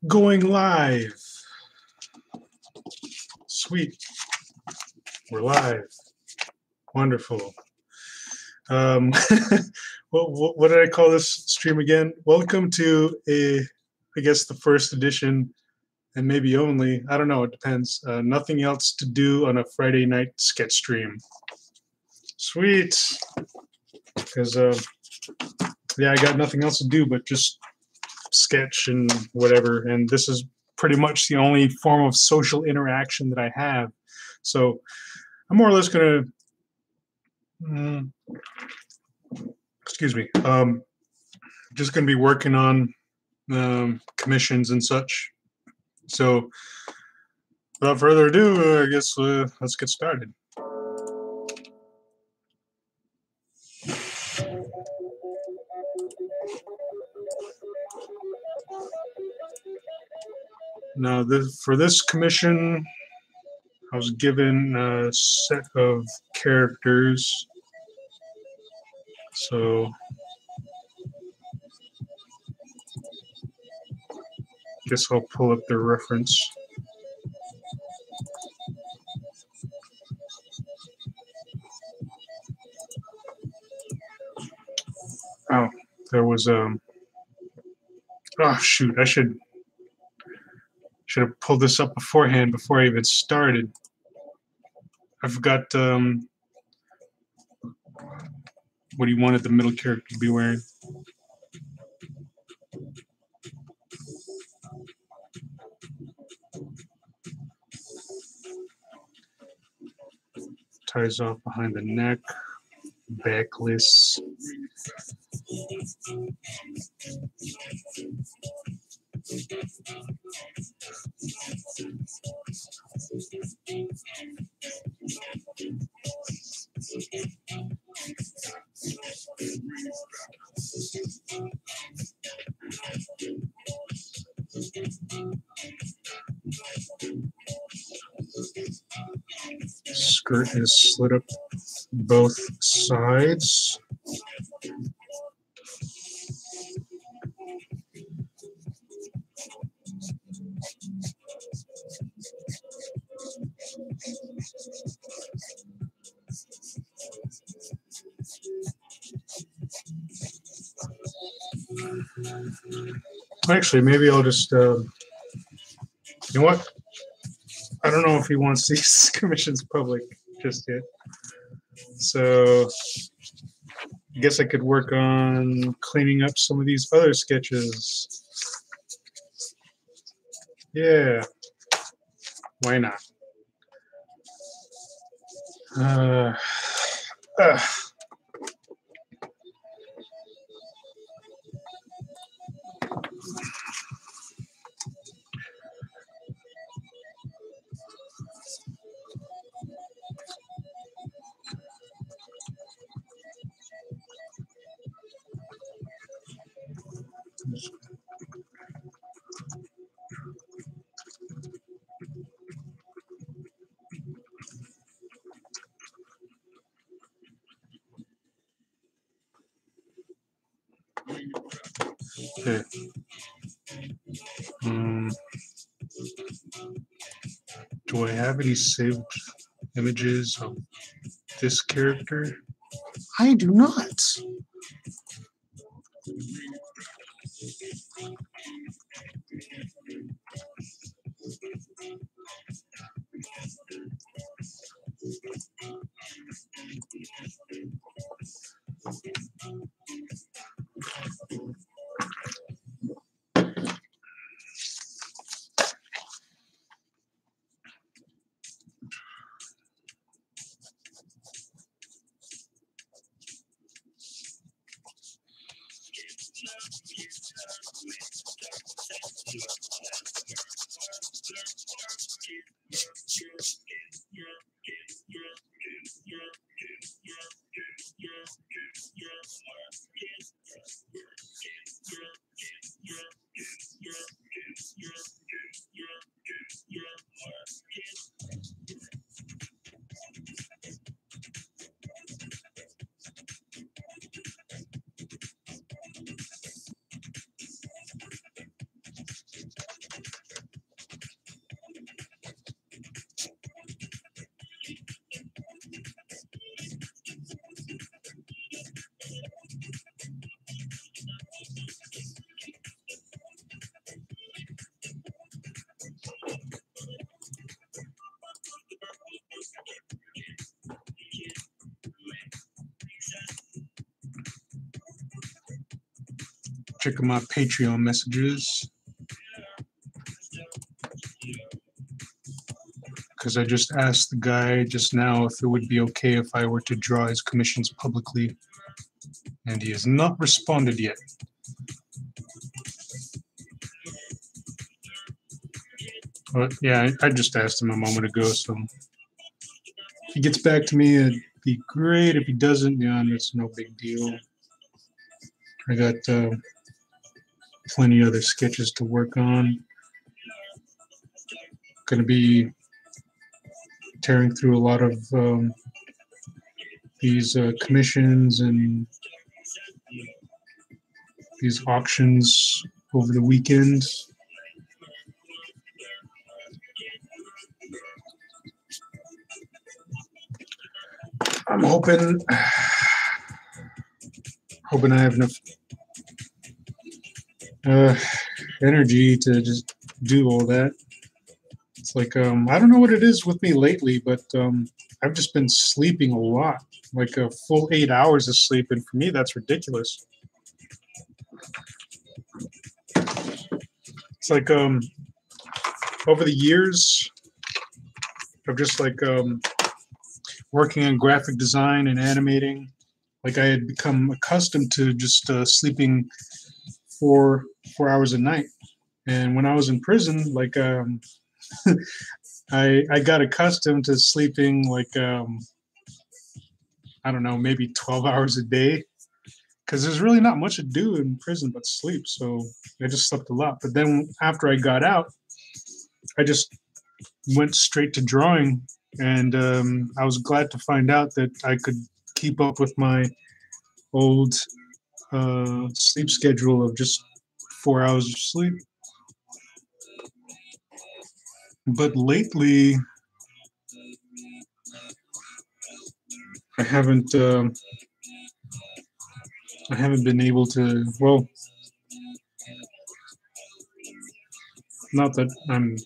Going live. Sweet. We're live. Wonderful. What did I call this stream again? Welcome to I guess the first edition, and maybe only, I don't know, it depends. Nothing else to do on a Friday night sketch stream. Sweet. Because, yeah, I got nothing else to do but just sketch and whatever, and this is pretty much the only form of social interaction that I have. So I'm more or less gonna excuse me, just gonna be working on commissions and such. So without further ado, I guess let's get started. Now, for this commission, I was given a set of characters. So I guess I'll pull up the reference. Oh, there was oh shoot, I should have pulled this up beforehand before I even started. I forgot what he wanted the middle character to be wearing. Ties off behind the neck, backless. Skirt is slit up both sides. Actually, maybe I'll just, you know what? I don't know if he wants these commissions public just yet. So I guess I could work on cleaning up some of these other sketches. Yeah, why not? Okay. Do I have any saved images of this character? I do not. checking my Patreon messages because I just asked the guy just now if it would be okay if I were to draw his commissions publicly, and he has not responded yet. But yeah, I just asked him a moment ago, so if he gets back to me, it'd be great. If he doesn't, yeah, it's no big deal. I got plenty other sketches to work on. Going to be tearing through a lot of these commissions and these auctions over the weekend. I'm hoping I have enough energy to just do all that. It's like I don't know what it is with me lately, but I've just been sleeping a lot, like a full 8 hours of sleep, and for me that's ridiculous. It's like over the years of just like working on graphic design and animating, like I had become accustomed to just sleeping 4 hours a night. And when I was in prison, like I got accustomed to sleeping like I don't know, maybe 12 hours a day, because there's really not much to do in prison but sleep. So I just slept a lot. But then after I got out, I just went straight to drawing, and I was glad to find out that I could keep up with my old sleep schedule of just 4 hours of sleep. But lately, I haven't been able to. Well, not that I'm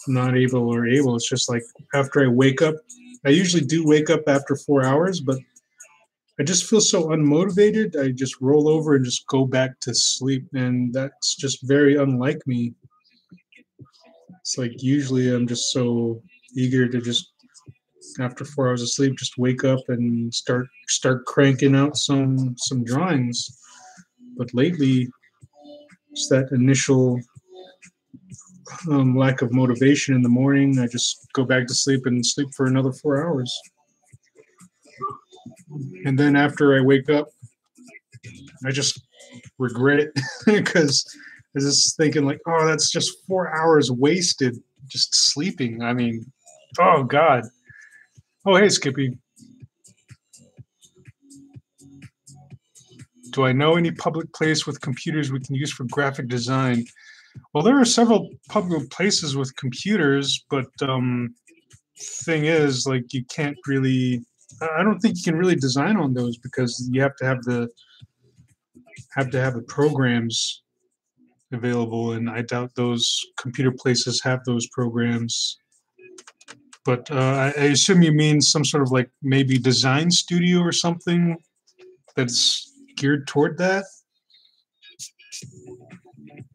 not able or able. It's just like after I wake up, I usually do wake up after 4 hours, but I just feel so unmotivated. I just roll over and just go back to sleep, and that's just very unlike me. It's like usually I'm just so eager to just after 4 hours of sleep just wake up and start cranking out some drawings. But lately, it's that initial lack of motivation in the morning. I just go back to sleep and sleep for another 4 hours. And then after I wake up, I just regret it because I was just thinking like, oh, that's just 4 hours wasted just sleeping. I mean, oh God. Oh, hey, Skippy. Do I know any public place with computers we can use for graphic design? Well, there are several public places with computers, but thing is, like, you can't really. I don't think you can really design on those because you have to have the programs available, and I doubt those computer places have those programs. But I assume you mean some sort of like maybe design studio or something that's geared toward that.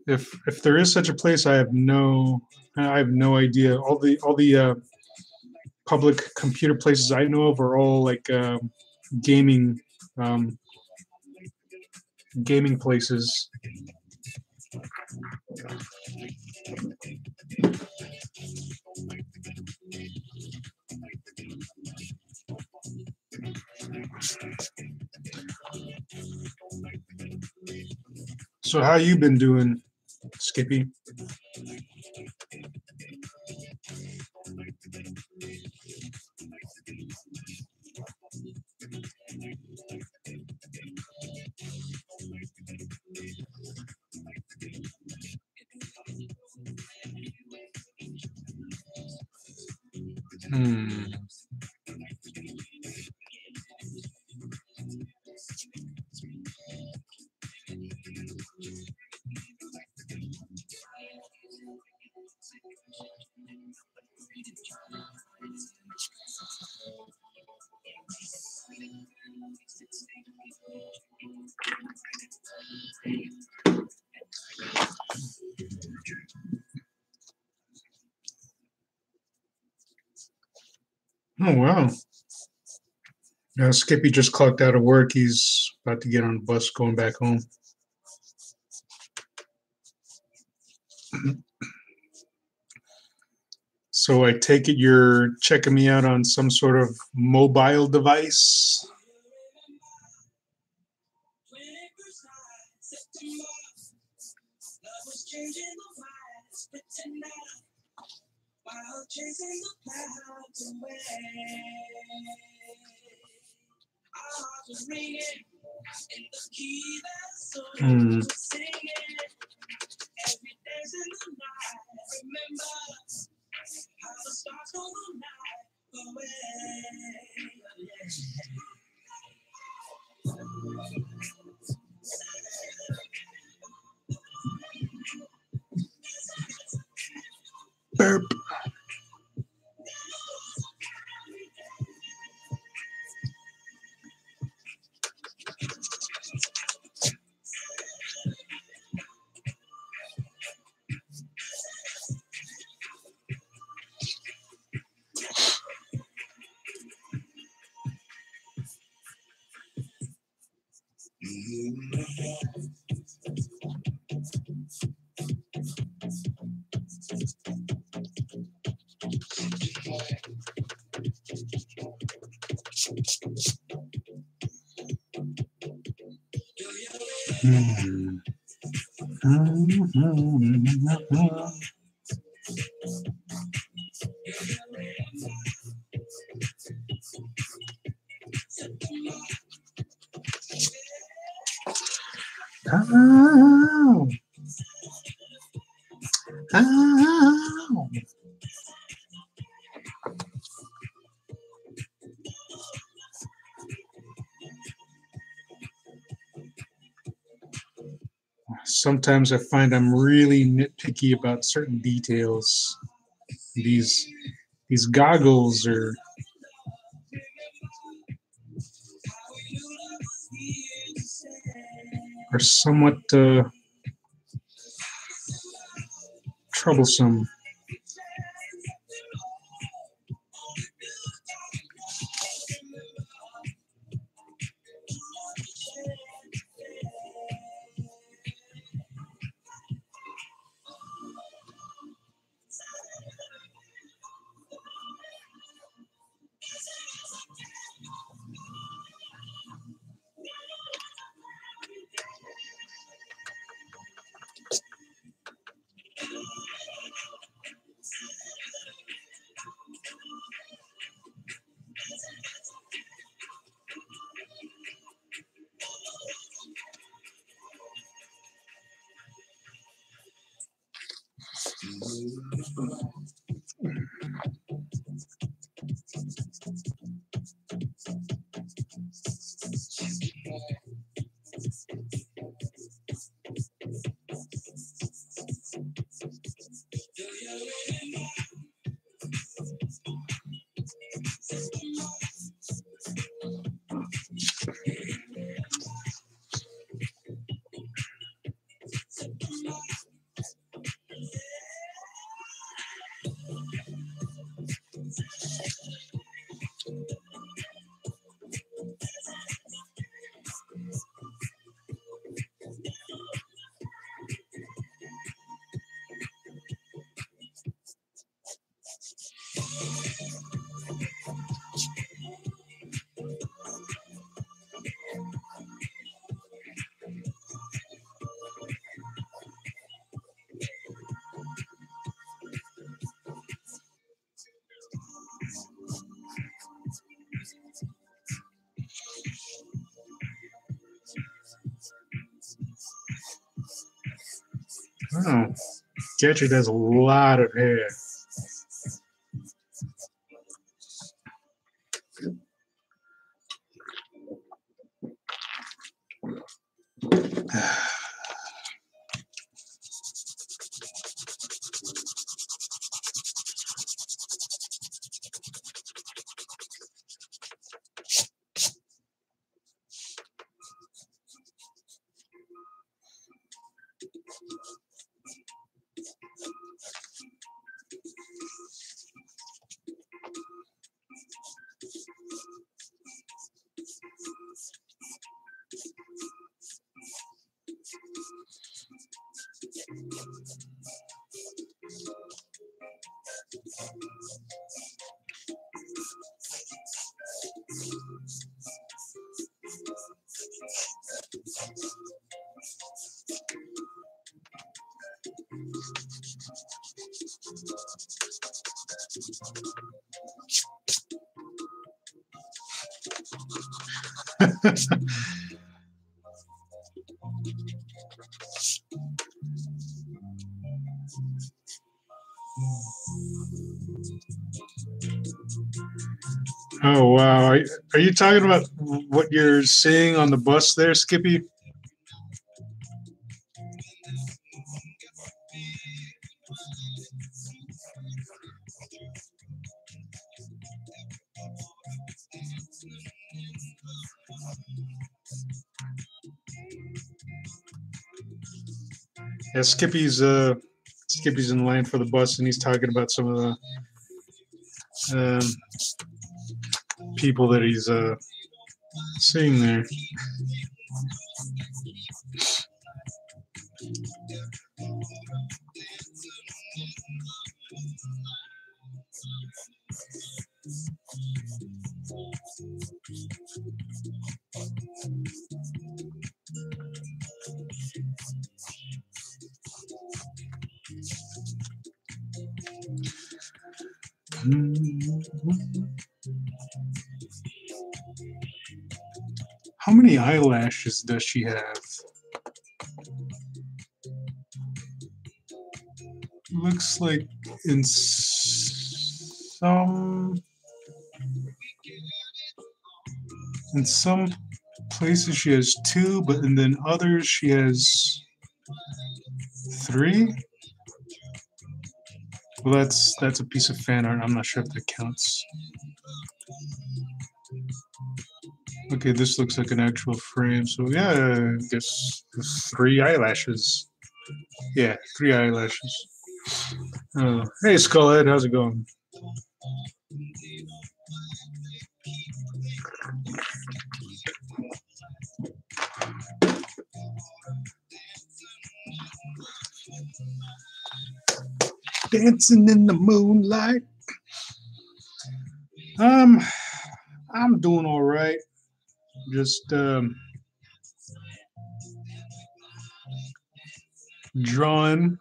If there is such a place, I have no idea. All the public computer places I know of are all like gaming um, gaming places. So how you been doing, Skippy? Hmm. Oh, wow. Now, Skippy just clocked out of work. He's about to get on the bus going back home. So I take it you're checking me out on some sort of mobile device? Hmm. Burp. Hmm. Ow. Ow. Sometimes I find I'm really nitpicky about certain details. These these goggles are somewhat troublesome. Oh, Gadget has a lot of hair. Oh wow! Are you talking about what you're seeing on the bus there, Skippy? Yeah, Skippy's in line for the bus, and he's talking about some of the people that he's seeing there. How many eyelashes does she have? Looks like in some places she has 2, but and then others she has 3. Well, that's a piece of fan art. I'm not sure if that counts. Okay, this looks like an actual frame. So yeah, I guess 3 eyelashes. Yeah, 3 eyelashes. Oh, hey, Skullhead, how's it going? Dancing in the moonlight. I'm doing all right. Just drawing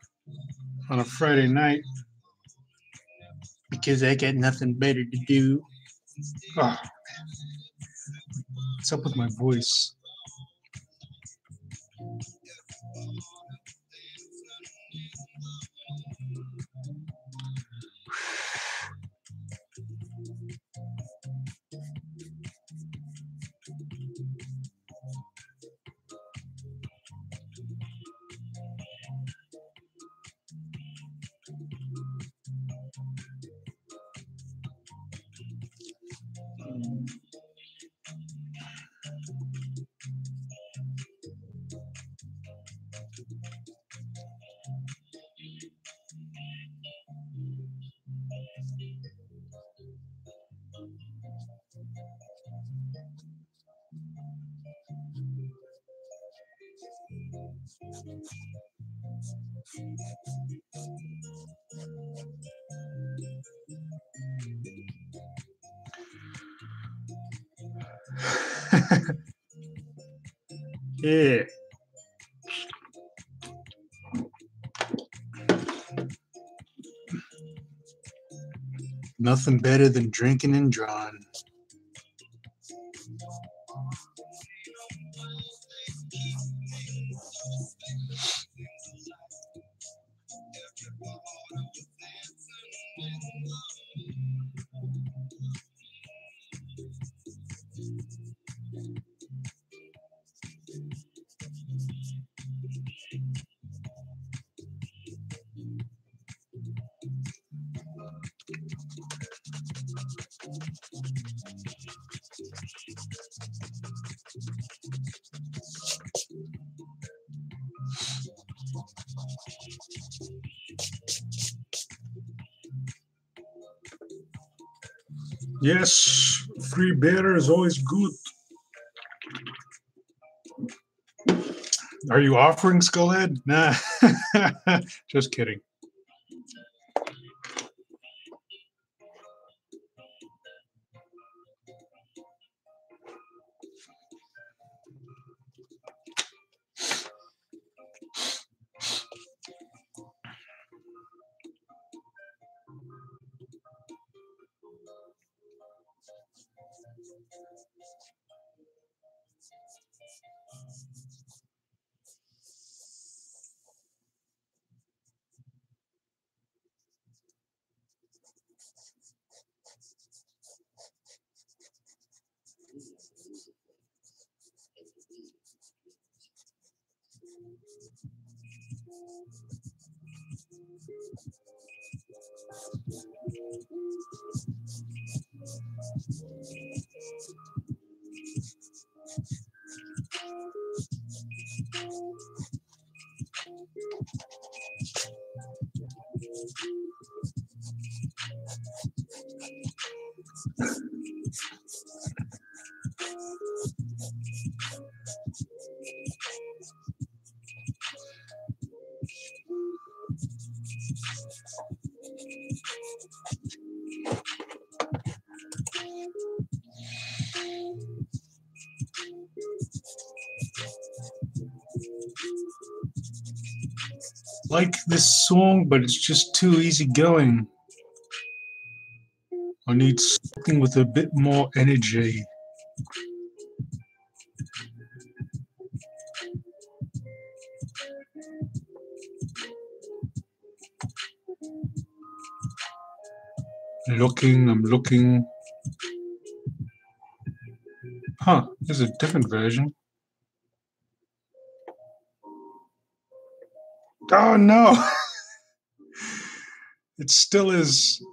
on a Friday night because I got nothing better to do. Oh, what's up with my voice? Yeah. Nothing better than drinking and drawing. Yes, free beer is always good. Are you offering Skullhead? Nah. Just kidding. Like this song, but it's just too easy going. I need something with a bit more energy. I'm looking. Huh, there's a different version. Oh no! It still is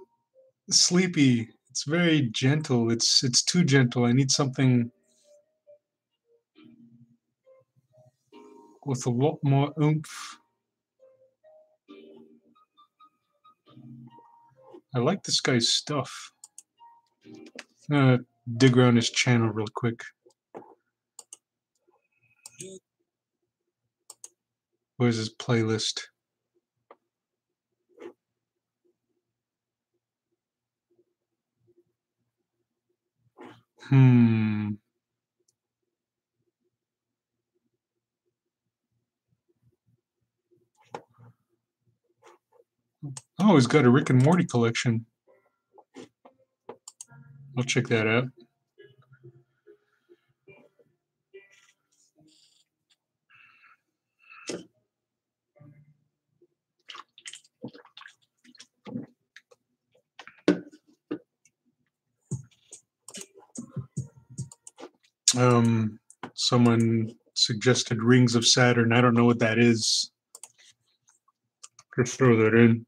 sleepy. It's very gentle. It's too gentle. I need something with a lot more oomph. I like this guy's stuff. Dig around his channel real quick. Where's his playlist? Oh, he's got a Rick and Morty collection. I'll check that out. Someone suggested Rings of Saturn. I don't know what that is. Just throw that in.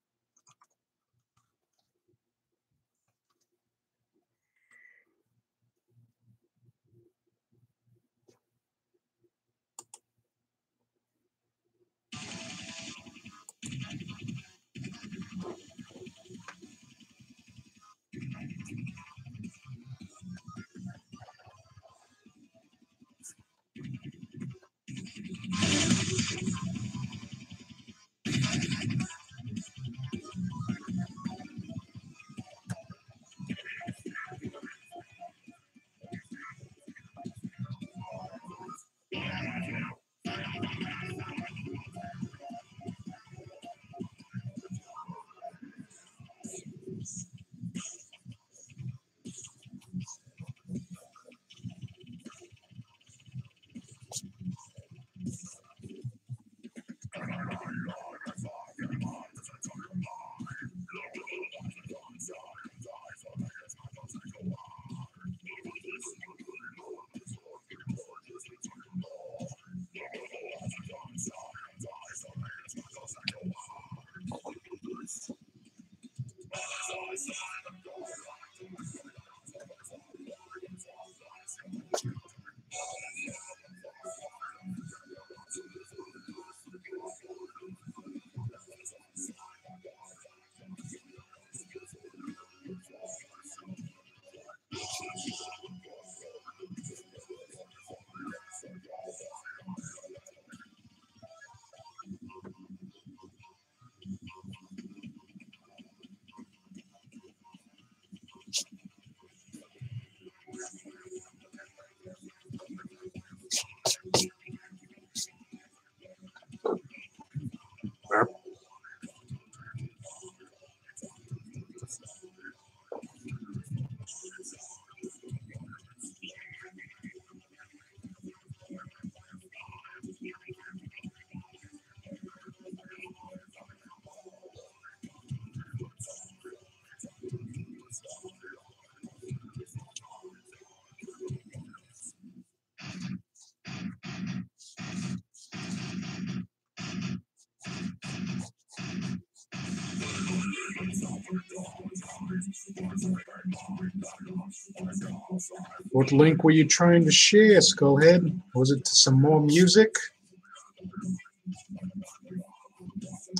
What link were you trying to share, Skullhead? Was it to some more music?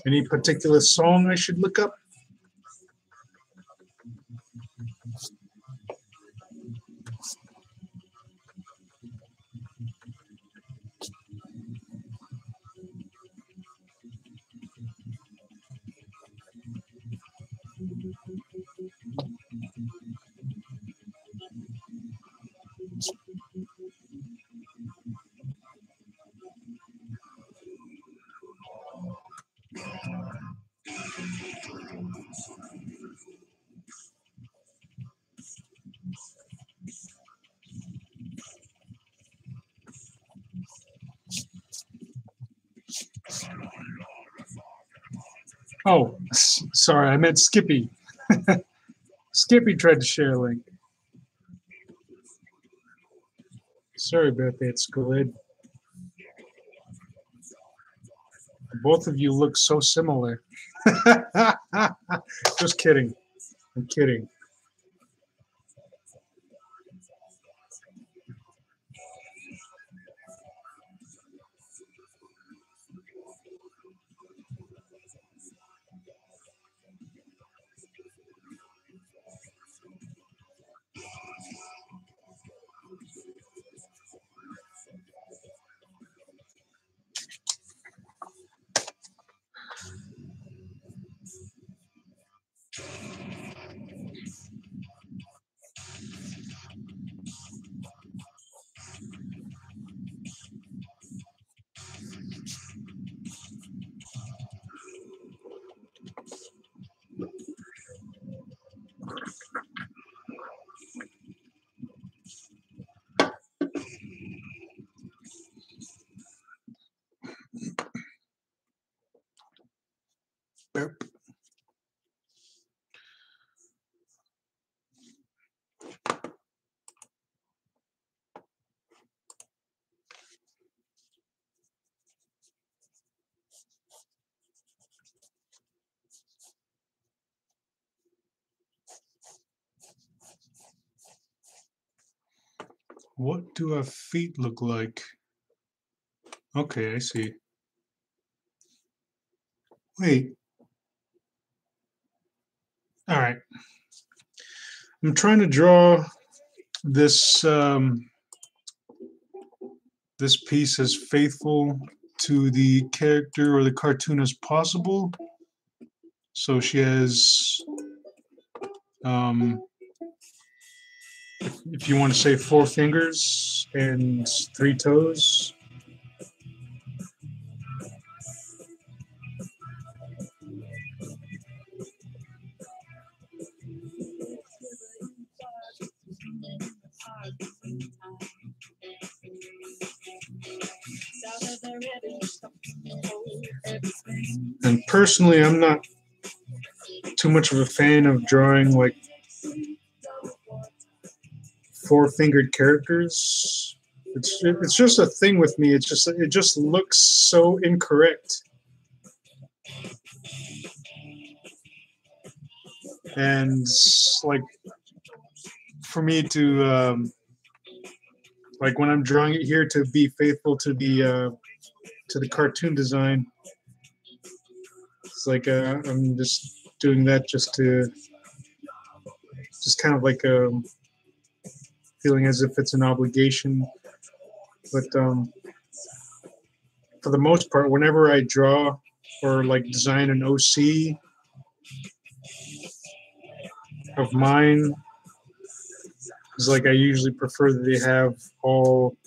Any particular song I should look up? Oh, sorry, I meant Skippy. Skippy tried to share a link. Sorry about that, Skullhead. Both of you look so similar. Just kidding. I'm kidding. Burp. What do our feet look like? Okay, I see. Wait. All right. I'm trying to draw this this piece as faithful to the character or the cartoon as possible. So she has, if you want to say, 4 fingers and 3 toes. And personally, I'm not too much of a fan of drawing like 4-fingered characters. It's just a thing with me. It just looks so incorrect. And like for me to like when I'm drawing it here to be faithful to the cartoon design, it's like I'm just doing that just kind of like feeling as if it's an obligation. But for the most part, whenever I draw or like design an OC of mine, it's like I usually prefer that they have all,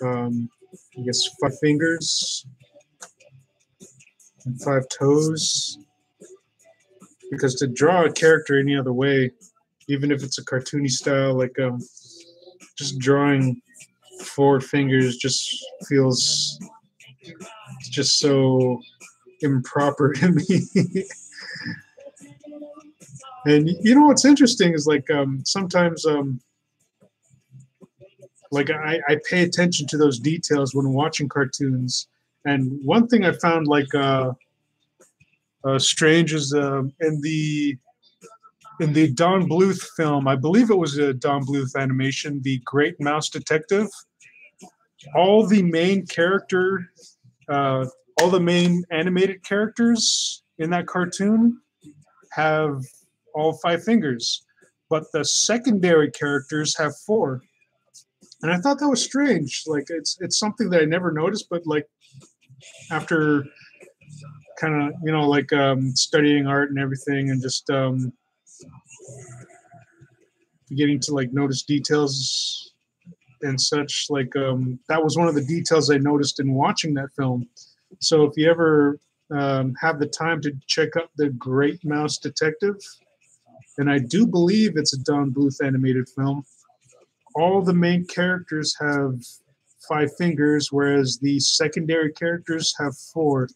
I guess, 5 fingers and 5 toes. Because to draw a character any other way, even if it's a cartoony style, like just drawing 4 fingers just feels just so improper to me. And you know what's interesting is like sometimes like I pay attention to those details when watching cartoons. And one thing I found like Strange is in the Don Bluth film. I believe it was a Don Bluth animation, The Great Mouse Detective. All the main character, uh, all the main animated characters in that cartoon have all five fingers, but the secondary characters have four. And I thought that was strange. Like it's something that I never noticed, but like after kind of like studying art and everything, and just beginning to like notice details and such, like that was one of the details I noticed in watching that film. So if you ever have the time to check out The Great Mouse Detective, and I do believe it's a Don Bluth animated film, all the main characters have five fingers, whereas the secondary characters have four.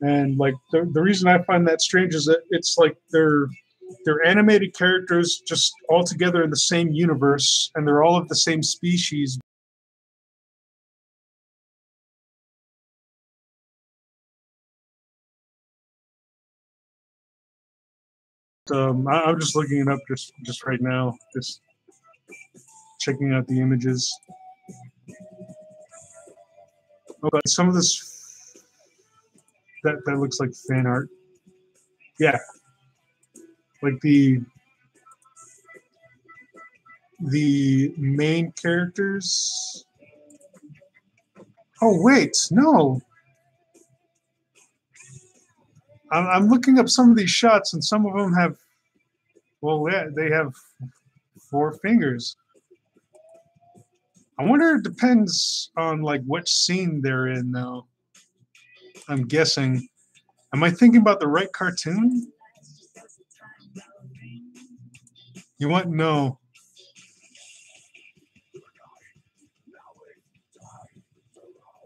And like the reason I find that strange is that it's like they're animated characters just all together in the same universe, and they're all of the same species. I'm just looking it up just right now, just checking out the images. Oh, but some of this that looks like fan art. Yeah, like the main characters. Oh wait, no. I'm looking up some of these shots, and some of them have. Well, yeah, they have four fingers. I wonder. It depends on like which scene they're in, though. I'm guessing. Am I thinking about the right cartoon? You want no?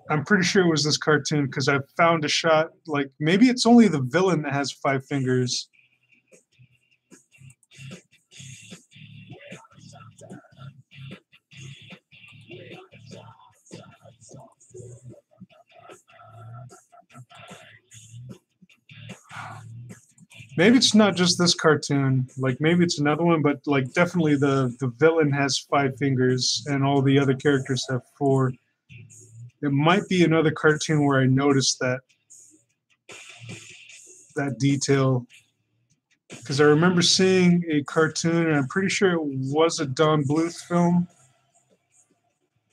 I'm pretty sure it was this cartoon because I found a shot. Like maybe it's only the villain that has five fingers. Maybe it's not just this cartoon. Like maybe it's another one, but like definitely the villain has five fingers and all the other characters have four. It might be another cartoon where I noticed that detail because I remember seeing a cartoon, and I'm pretty sure it was a Don Bluth film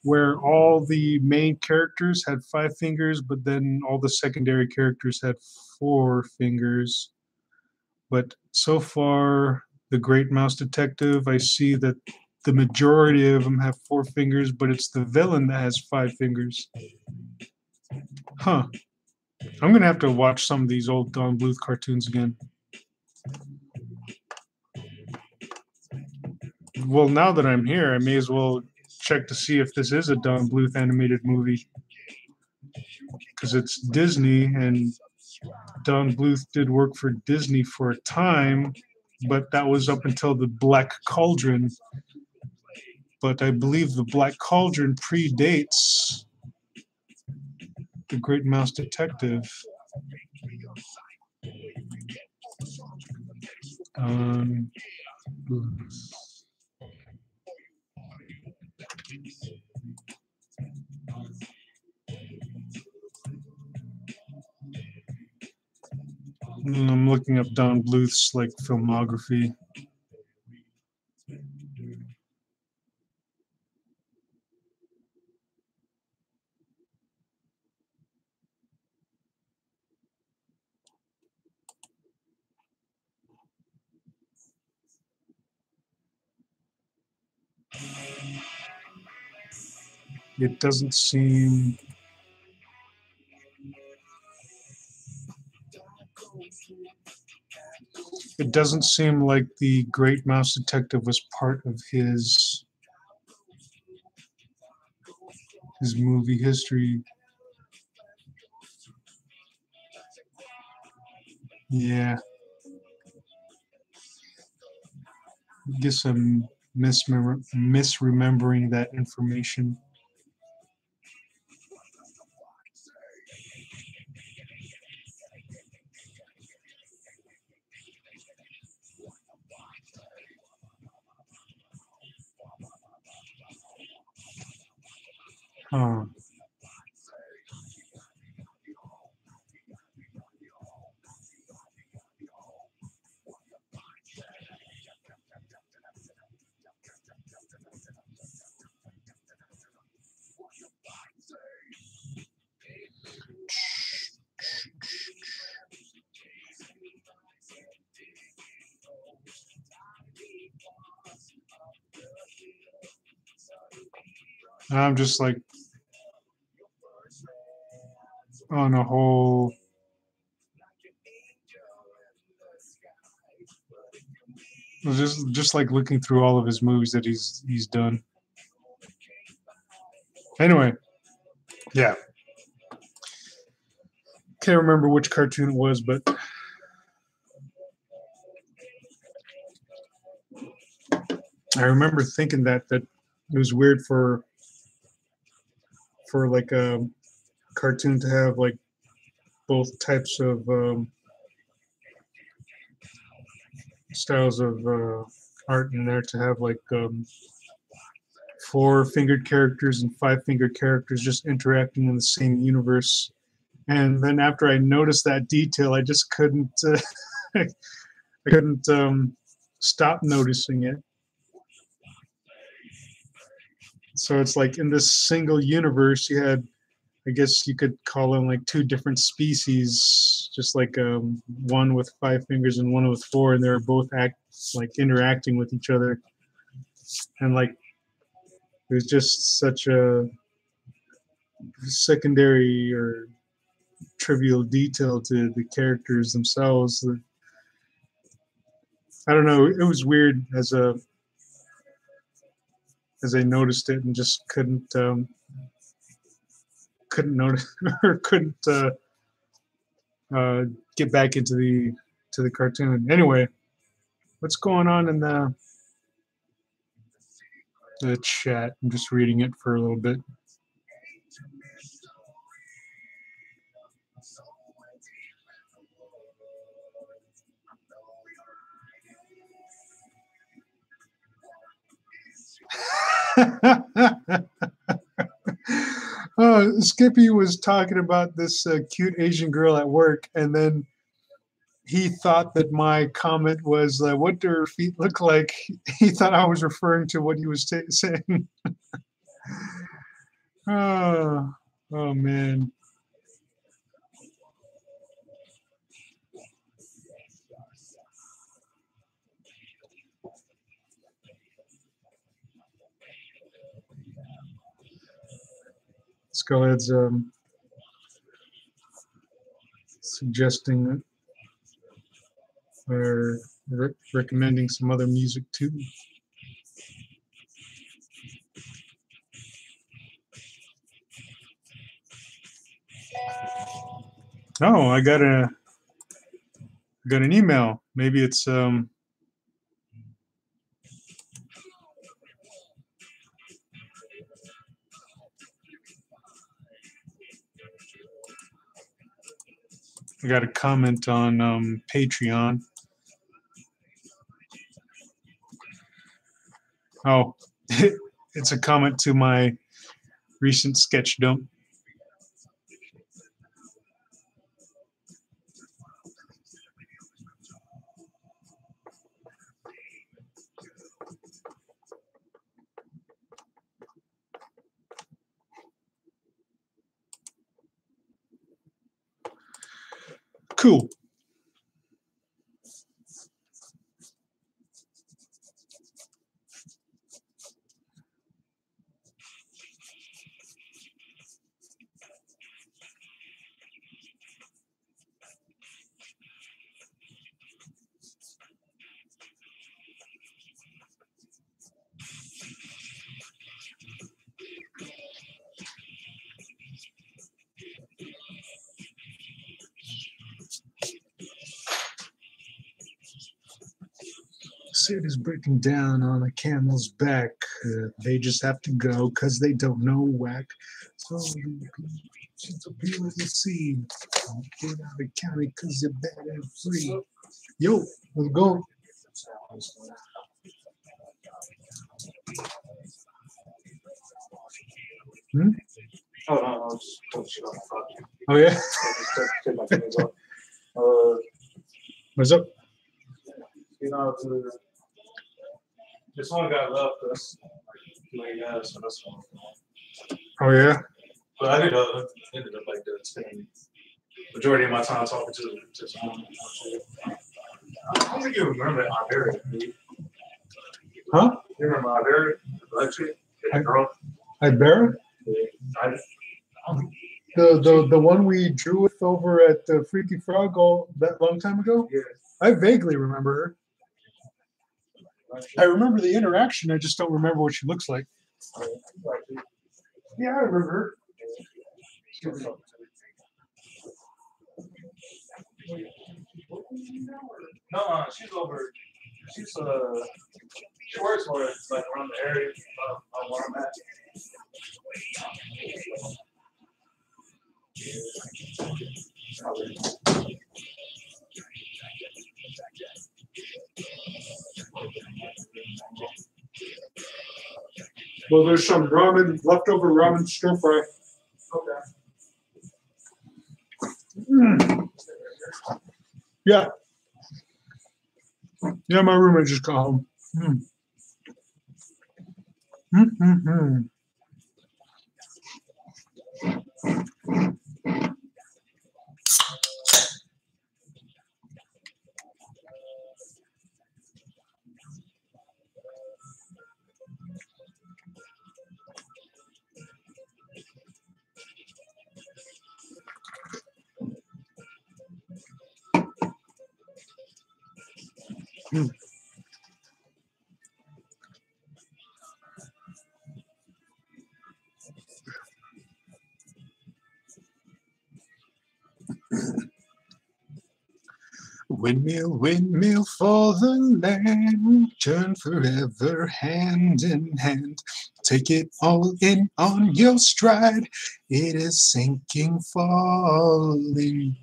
where all the main characters had five fingers, but then all the secondary characters had four fingers. But so far, The Great Mouse Detective, I see that the majority of them have four fingers, but it's the villain that has five fingers. Huh. I'm going to have to watch some of these old Don Bluth cartoons again. Well, now that I'm here, I may as well check to see if this is a Don Bluth animated movie. Because it's Disney, and Don Bluth did work for Disney for a time, but that was up until the Black Cauldron. But I believe the Black Cauldron predates The Great Mouse Detective. Um, I'm looking up Don Bluth's like filmography. It doesn't seem. It doesn't seem like The Great Mouse Detective was part of his movie history. Yeah, I guess I'm misremembering that information. Oh. I'm just like on a whole. Just like looking through all of his movies that he's done. Anyway, yeah, can't remember which cartoon it was, but I remember thinking that it was weird for like a cartoon to have like both types of styles of art in there, to have like 4-fingered characters and 5-fingered characters just interacting in the same universe. And then after I noticed that detail, I just couldn't I couldn't stop noticing it. So it's like in this single universe, you had, I guess you could call them like 2 different species, just like one with 5 fingers and one with 4, and they're both interacting with each other. And like there's just such a secondary or trivial detail to the characters themselves that, I don't know, it was weird as I noticed it and just couldn't notice or couldn't get back into the cartoon. Anyway, what's going on in the chat? I'm just reading it for a little bit. Oh, Skippy was talking about this cute Asian girl at work, and then he thought that my comment was, "What do her feet look like?" He thought I was referring to what he was saying. Oh, oh man. Skullhead's suggesting or recommending some other music too. Oh, I got an email. Maybe it's I got a comment on Patreon. Oh, it's a comment to my recent sketch dump. Cool. Sid is breaking down on a camel's back. They just have to go because they don't know whack. So she's a beautiful sea. Get out of county because you're bad and free. Yo, let's go. Hmm? Oh, no, I'll just put shit on my phone. Oh, yeah? Take my fingers off. What's up? You know, this one guy left us. Like, yeah, so that's one. Oh, yeah? But I ended up like spending majority of my time talking to someone. I don't think you remember Iberia, dude. Huh? You remember Iberia? Electric? Girl? Ibera? Yeah. The one we drew with over at the Freaky Frog all that long time ago? Yeah. I vaguely remember her. I remember the interaction. I just don't remember what she looks like. Yeah, I remember her. No, she's over. She's she works for us like around the area of where I'm at. Well, there's some leftover ramen stir fry. Okay. Mm. Yeah. Yeah, my roommate just got home. Mm. Mm-hmm. Mm. Windmill, windmill for the land, turn forever hand in hand. Take it all in on your stride. It is sinking, falling.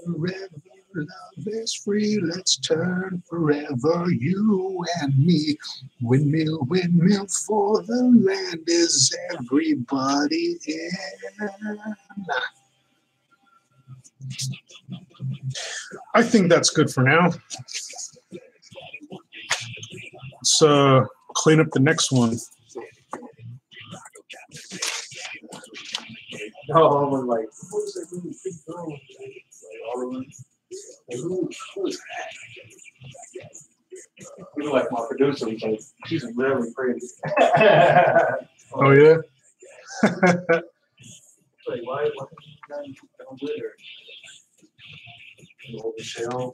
Forever, love is free. Let's turn forever, you and me. Windmill, windmill for the land. Is everybody in? I think that's good for now. Let's clean up the next one. No, I was like, what is that doing? Keep going. Like, all of them. Like, who is that? Even like my producer was like, she's really pretty. Oh, yeah? Like, why don't with her? Old Michelle.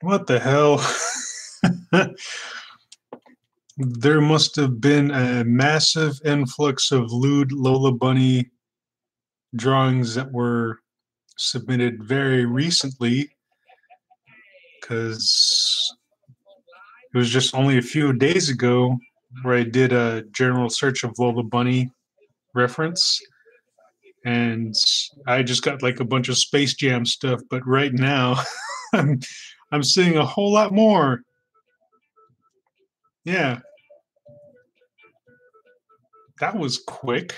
What the hell? There must have been a massive influx of lewd Lola Bunny drawings that were submitted very recently, because it was just only a few days ago where I did a general search of Lola Bunny reference, and I just got like a bunch of Space Jam stuff. But right now, I'm seeing a whole lot more. Yeah, that was quick.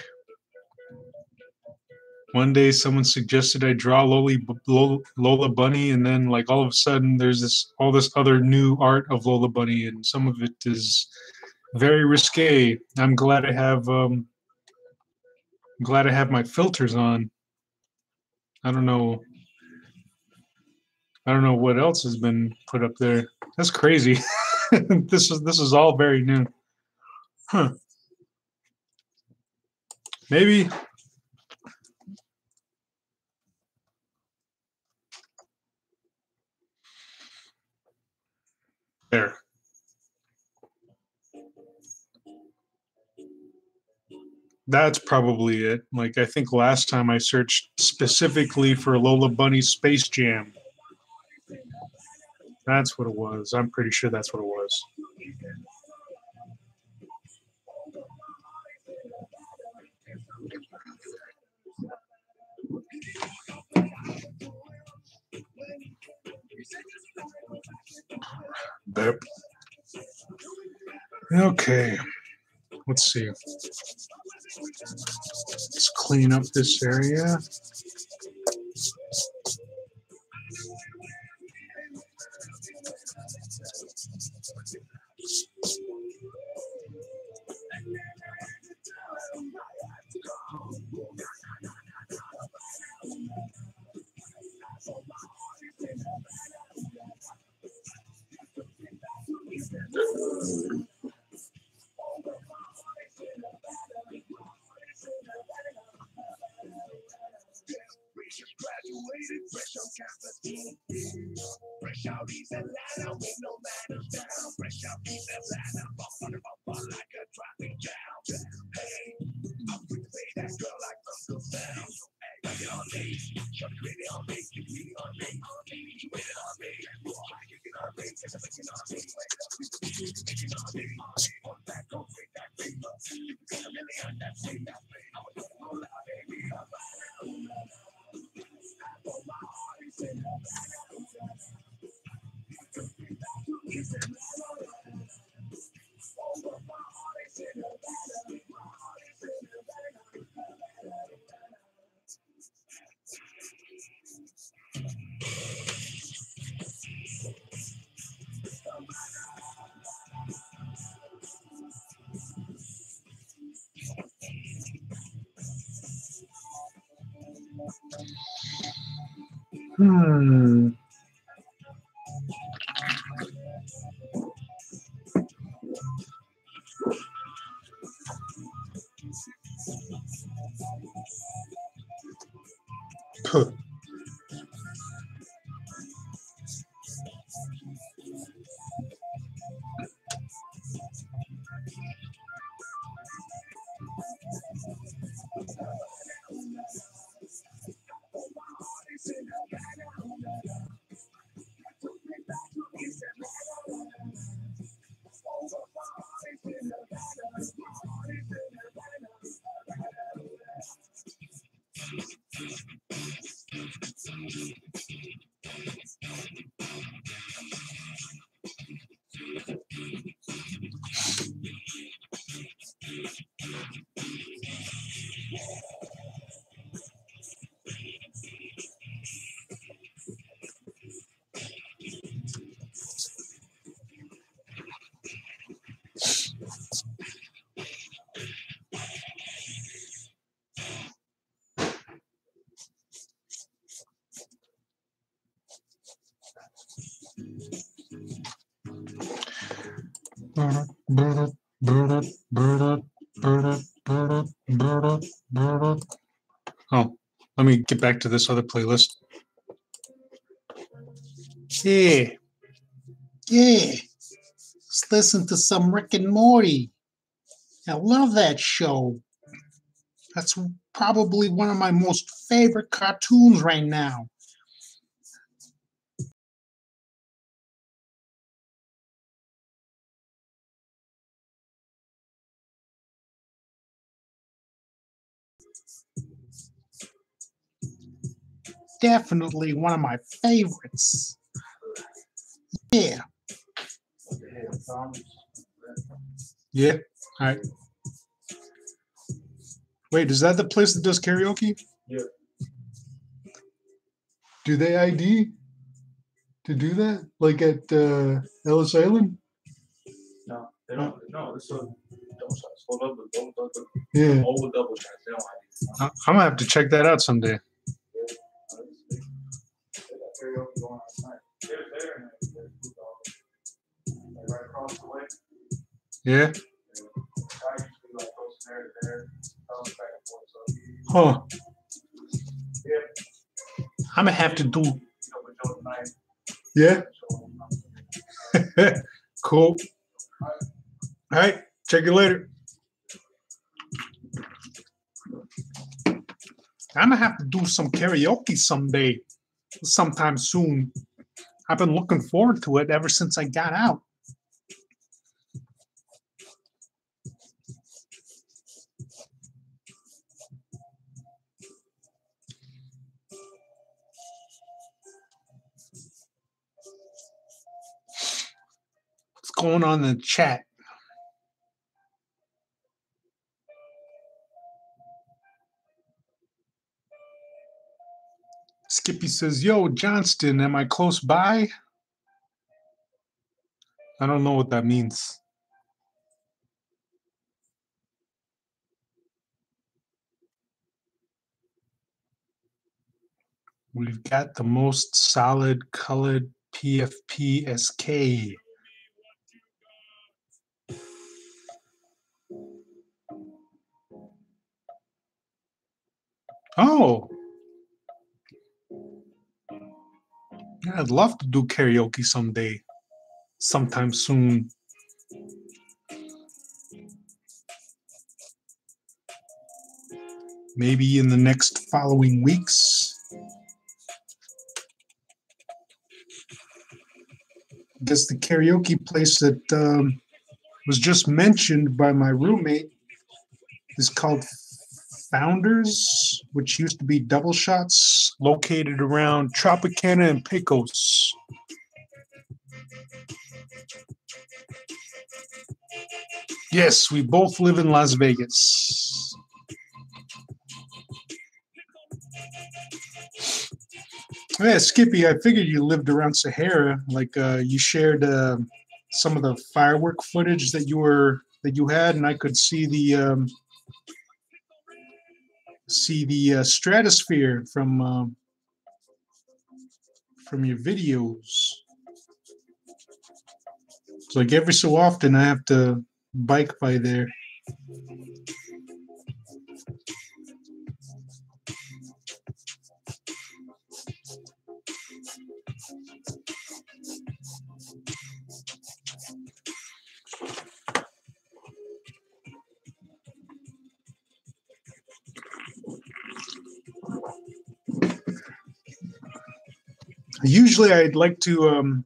One day, someone suggested I draw Lola Bunny, and then like all of a sudden, there's all this other new art of Lola Bunny, and some of it is very risque. I'm glad I have my filters on. I don't know what else has been put up there. That's crazy. This is all very new. Huh. Maybe there. That's probably it. Like, I think last time I searched specifically for Lola Bunny Space Jam. That's what it was. I'm pretty sure that's what it was. burp. Okay. Let's see. Let's clean up this area. Huh. Oh, let me get back to this other playlist. Yeah. Let's listen to some Rick and Morty. I love that show. That's probably one of my most favorite cartoons right now. Definitely one of my favorites. Yeah. Yeah. All right. Wait, is that the place that does karaoke? Yeah. Do they ID to do that? Like at Ellis Island? No, they don't. No, it's a double shots. Hold up, double. Yeah. All with double shots. They don't ID. I'm gonna have to check that out someday. Karaoke going on tonight. They're there and they're right across the way. Yeah. I usually like goes from there to there, bounce back and forth. So Huh. yeah, I'm gonna have to do. with Joe tonight. Yeah. Cool. All right. Check you later. I'm gonna have to do some karaoke sometime soon. I've been looking forward to it ever since I got out. going on in the chat? Skippy says, yo, Johnston, am I close by? I don't know what that means. We've got the most solid colored PFP SK. Oh, yeah, I'd love to do karaoke someday, sometime soon. Maybe in the next following weeks. I guess the karaoke place that was just mentioned by my roommate is called Founders, which used to be Double Shots, located around Tropicana and Pecos. Yes, we both live in Las Vegas. Yeah, Skippy, I figured you lived around Sahara. Like you shared some of the firework footage that you had, and I could see the stratosphere from your videos. It's like every so often I have to bike by there. Usually I'd like to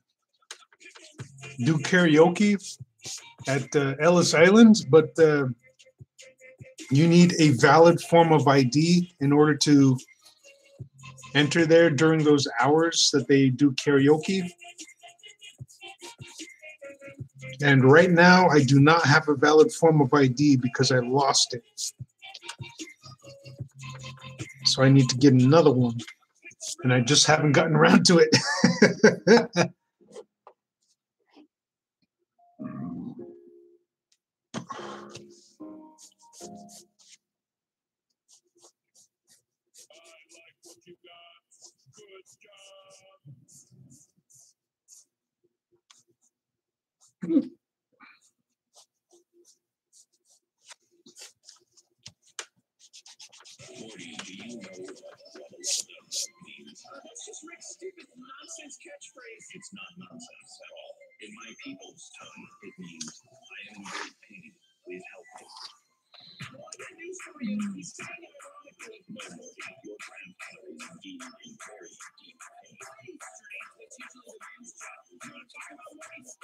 do karaoke at Ellis Island, but you need a valid form of ID in order to enter there during those hours that they do karaoke. And right now, I do not have a valid form of ID because I lost it. So I need to get another one. And I just haven't gotten around to it. Nonsense catchphrase. It's not nonsense at all. In my people's tongue, it means I am in great pain. Please help me. Well, I got news for you. He's taking it on the good. No more. Your grandfather is indeed in very deep pain. Let's use a little news chat. You want to talk about what he's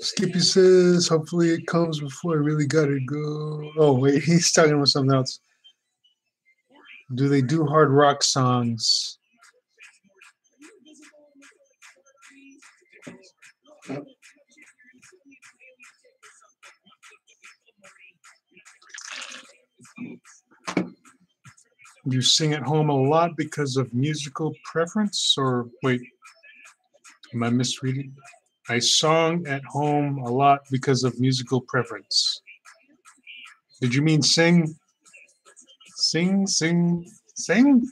Skippy says, hopefully it comes before I really gotta go. Oh, wait, he's talking about something else. Do they do hard rock songs? You sing at home a lot because of musical preference, or wait, am I misreading? I sung at home a lot because of musical preference. Did you mean sing? Sing, sing, sing?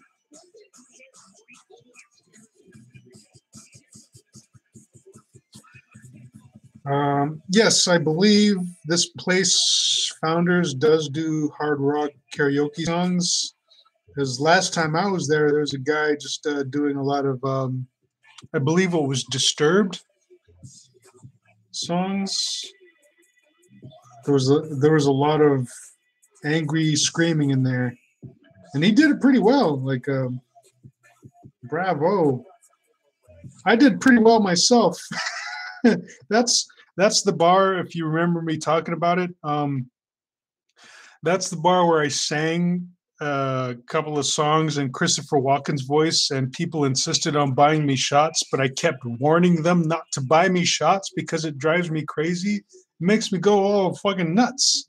Yes, I believe this place, Founders, does do hard rock karaoke songs. Because last time I was there, there was a guy just doing a lot of, I believe it was Disturbed songs. There was a lot of angry screaming in there, and he did it pretty well. Like, bravo! I did pretty well myself. That's the bar. If you remember me talking about it, that's the bar where I sang a couple of songs in Christopher Walken's voice, and people insisted on buying me shots, but I kept warning them not to buy me shots because it drives me crazy. It makes me go all fucking nuts.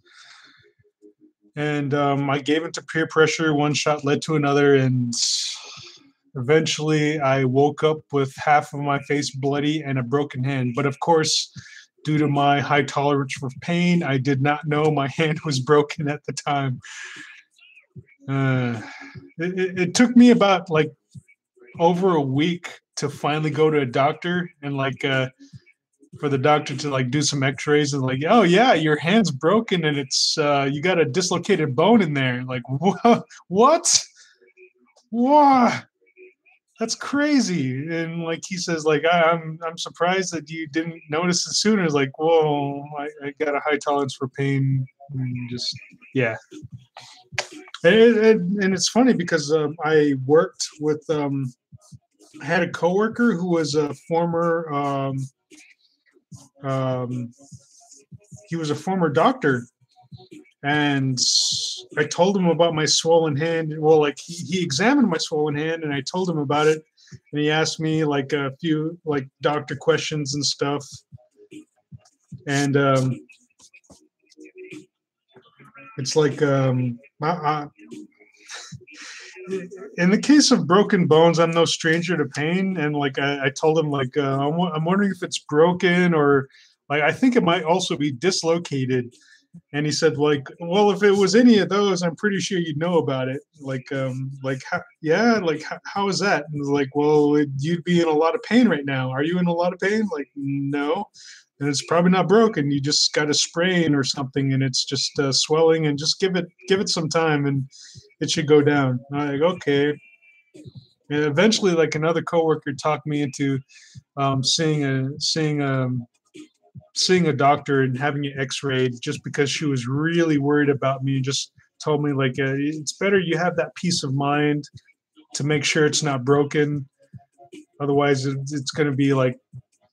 And I gave into peer pressure. One shot led to another, and eventually I woke up with half of my face bloody and a broken hand. But of course, due to my high tolerance for pain, I did not know my hand was broken at the time. It took me about like over a week to finally go to a doctor and like for the doctor to like do some x-rays and like, oh yeah, your hand's broken and it's you got a dislocated bone in there. Like, what? That's crazy. And like he says, like, I'm surprised that you didn't notice it sooner. It's like, whoa, I got a high tolerance for pain. And just yeah. And it's funny because I worked with I had a coworker who was a former he was a former doctor, and I told him about my swollen hand. Well, like he examined my swollen hand, and I told him about it, and he asked me like a few like doctor questions and stuff, and it's like in the case of broken bones, I'm no stranger to pain, and like I told him like I'm wondering if it's broken or like I think it might also be dislocated. And he said, like, well, if it was any of those, I'm pretty sure you'd know about it. Like how, yeah, like how is that? And like, well, you'd be in a lot of pain right now. Are you in a lot of pain? Like, no. And it's probably not broken. You just got a sprain or something, and it's just swelling. And just give it some time, and it should go down. I'm like, okay. And eventually, like another coworker talked me into seeing a doctor and having it x-rayed just because she was really worried about me and just told me like it's better you have that peace of mind to make sure it's not broken, otherwise it's going to be like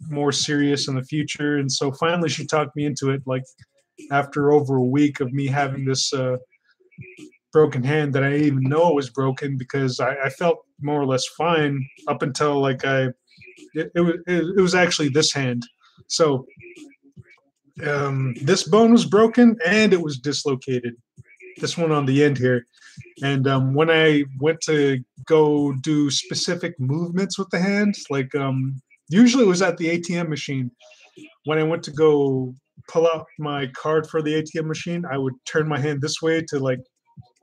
more serious in the future. And so finally she talked me into it, like after over a week of me having this broken hand that I didn't even know it was broken, because I felt more or less fine up until like it was actually this hand. So this bone was broken and it was dislocated, this one on the end here. And when I went to go do specific movements with the hand, like usually it was at the ATM machine. When I went to go pull out my card for the ATM machine, I would turn my hand this way to like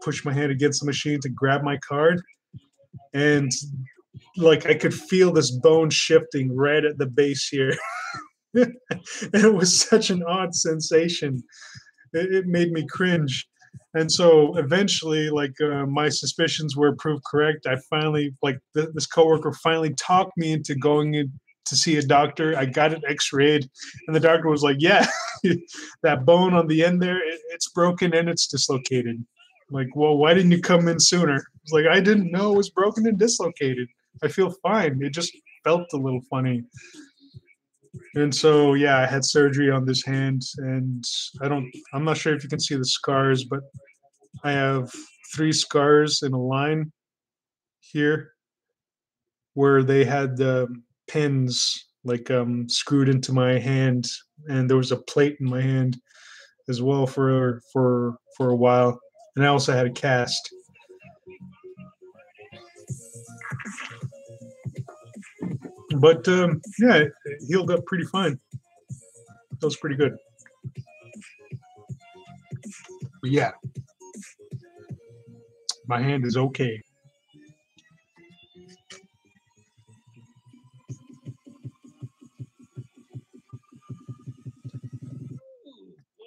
push my hand against the machine to grab my card. And like I could feel this bone shifting right at the base here. And it was such an odd sensation. It made me cringe. And so eventually, like my suspicions were proved correct. I finally, like this coworker finally talked me into going in to see a doctor. I got it x-rayed, and the doctor was like, yeah, that bone on the end there, it's broken and it's dislocated. Like, well, why didn't you come in sooner? It's like, I didn't know it was broken and dislocated. I feel fine. It just felt a little funny. And so, yeah, I had surgery on this hand, and I'm not sure if you can see the scars, but I have 3 scars in a line here where they had pins like screwed into my hand, and there was a plate in my hand as well for a while, and I also had a cast. But yeah, it healed up pretty fine. That was pretty good. But yeah, my hand is okay.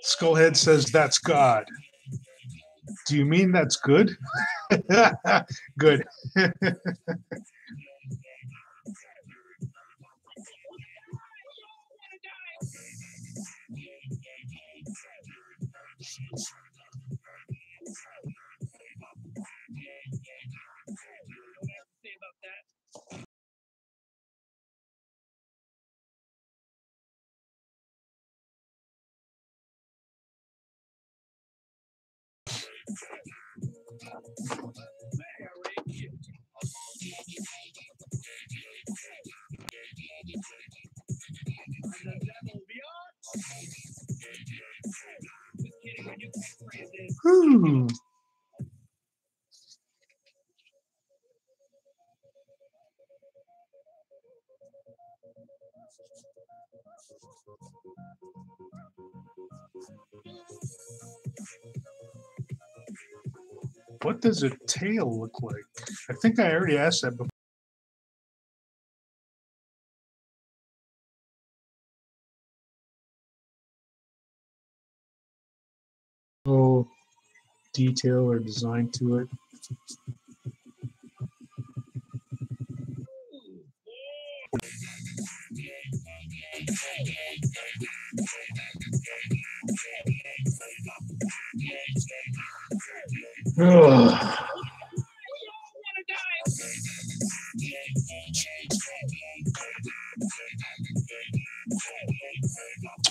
Skullhead says that's God. Do you mean that's good? Good. Whew. What does a tail look like? I think I already asked that before. No detail or design to it. Ugh.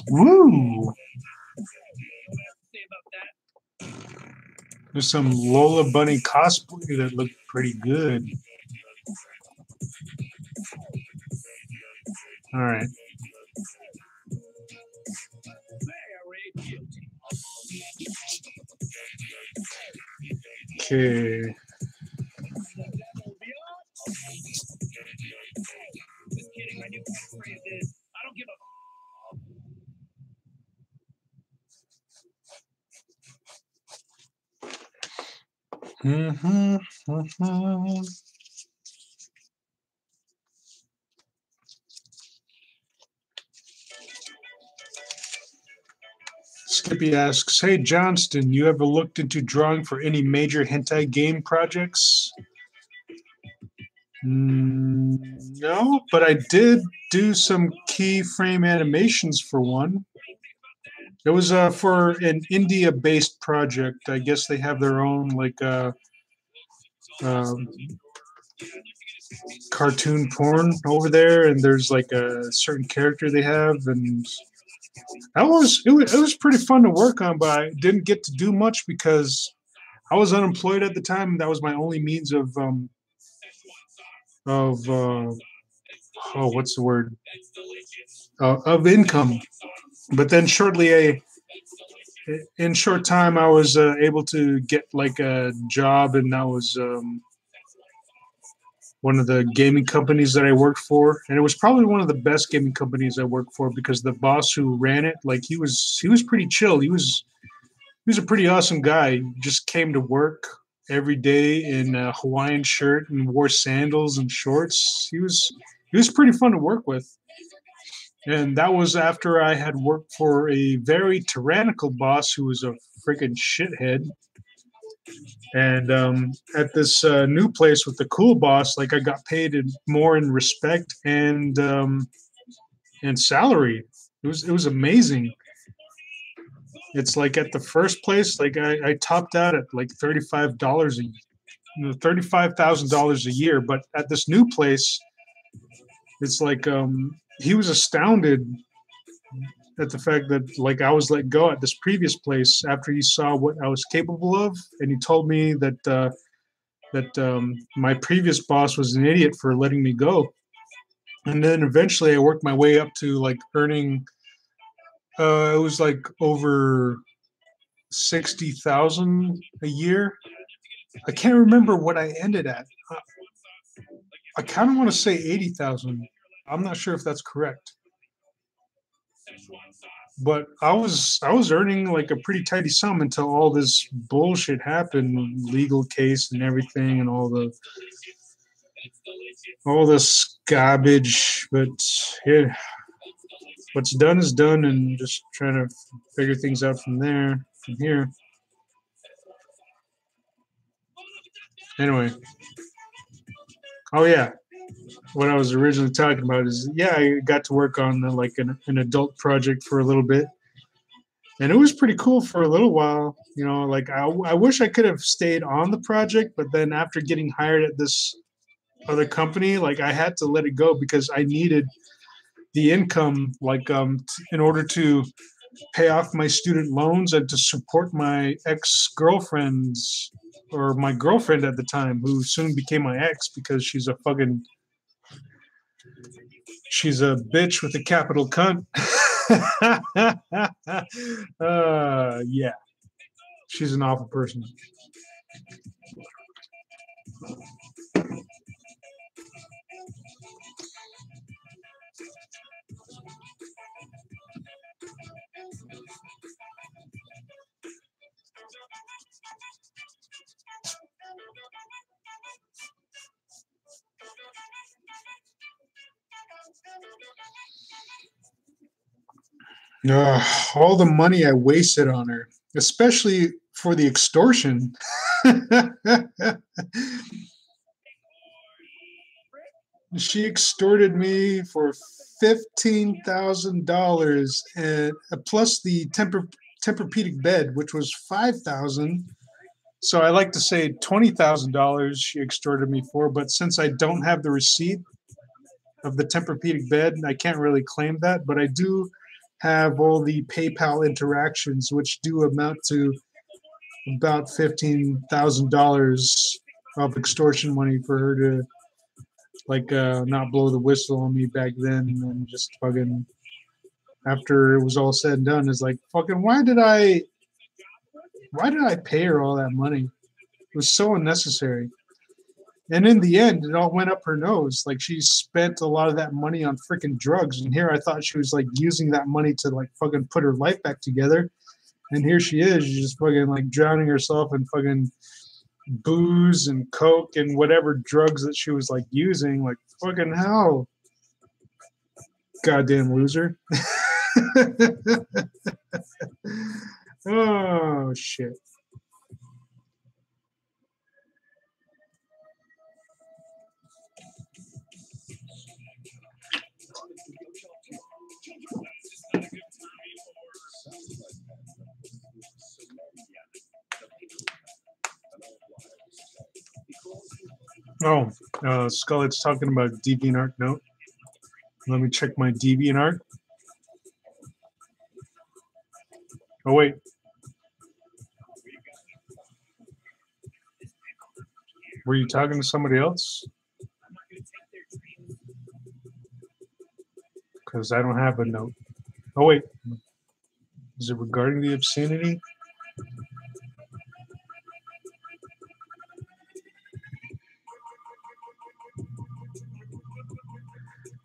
Woo! There's some Lola Bunny cosplay that looked pretty good. All right. Okay. Skippy asks, "Hey Johnston, you ever looked into drawing for any major hentai game projects?" No, but I did do some keyframe animations for one. It was for an India-based project. I guess they have their own like um, cartoon porn over there, and there's like a certain character they have, and it was pretty fun to work on, but I didn't get to do much because I was unemployed at the time, and that was my only means of what's the word, of income. But then in short time, I was able to get like a job, and that was one of the gaming companies that I worked for, and it was probably one of the best gaming companies I worked for because the boss who ran it, like he was pretty chill. He was a pretty awesome guy. He just came to work every day in a Hawaiian shirt and wore sandals and shorts. He was pretty fun to work with. And that was after I had worked for a very tyrannical boss who was a freaking shithead. And at this new place with the cool boss, like I got paid more in respect and salary. It was amazing. It's like at the first place, like I topped out at like $35,000 a year. But at this new place, it's like he was astounded at the fact that like I was let go at this previous place after he saw what I was capable of, and he told me that my previous boss was an idiot for letting me go. And then eventually I worked my way up to like earning it was like over 60,000 a year. I can't remember what I ended at. I kind of want to say 80,000. I'm not sure if that's correct. But I was earning like a pretty tidy sum until all this bullshit happened, legal case and everything, and all this garbage. But yeah, what's done is done, and just trying to figure things out from here. Anyway, oh yeah, what I was originally talking about is, yeah, I got to work on like an adult project for a little bit, and it was pretty cool for a little while. You know, like I wish I could have stayed on the project, but then after getting hired at this other company, like I had to let it go because I needed the income, like in order to pay off my student loans and to support my ex-girlfriends, or my girlfriend at the time, who soon became my ex because she's a bitch with a capital cunt. Yeah, she's an awful person. All the money I wasted on her, especially for the extortion. She extorted me for $15,000 and plus the Tempur-Pedic bed, which was $5,000. So I like to say $20,000 she extorted me for, but since I don't have the receipt of the Tempur-Pedic bed, I can't really claim that. But I do have all the PayPal interactions, which do amount to about $15,000 of extortion money for her to like not blow the whistle on me back then, and just fucking after it was all said and done is like, fucking why did I pay her all that money? It was so unnecessary. And in the end, it all went up her nose. Like she spent a lot of that money on freaking drugs, and here I thought she was like using that money to like fucking put her life back together, and here she is, she's just fucking like drowning herself in fucking booze and coke and whatever drugs that she was like using. Like fucking hell, goddamn loser. Oh shit. Oh, Scullett's talking about DeviantArt note. Let me check my DeviantArt. Oh, wait. Were you talking to somebody else? Because I don't have a note. Oh, wait. Is it regarding the obscenity?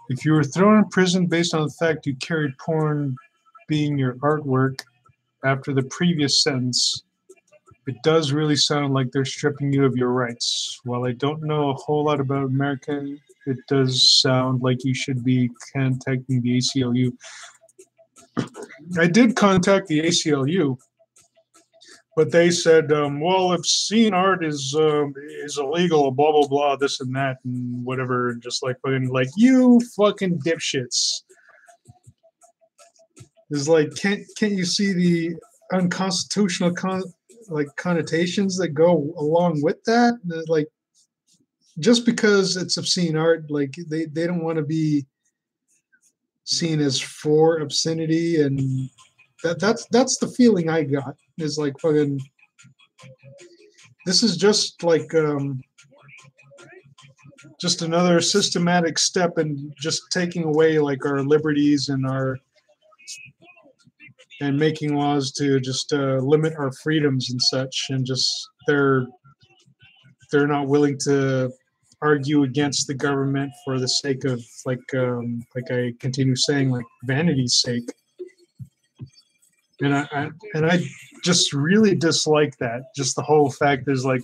If you were thrown in prison based on the fact you carried porn being your artwork after the previous sentence, it does really sound like they're stripping you of your rights. While I don't know a whole lot about America, it does sound like you should be contacting the ACLU. I did contact the ACLU, but they said, well, obscene art is illegal, blah, blah, blah, this and that, and whatever, and just like fucking, like, you fucking dipshits. It's like, can't you see the unconstitutional connotations that go along with that? Like, just because it's obscene art, like, they don't want to be seen as for obscenity, and that's the feeling I got. Is like fucking. This is just like just another systematic step in just taking away like our liberties and our and making laws to just limit our freedoms and such, and just they're not willing to argue against the government for the sake of like I continue saying, like vanity's sake. And I just really dislike that. Just the whole fact is like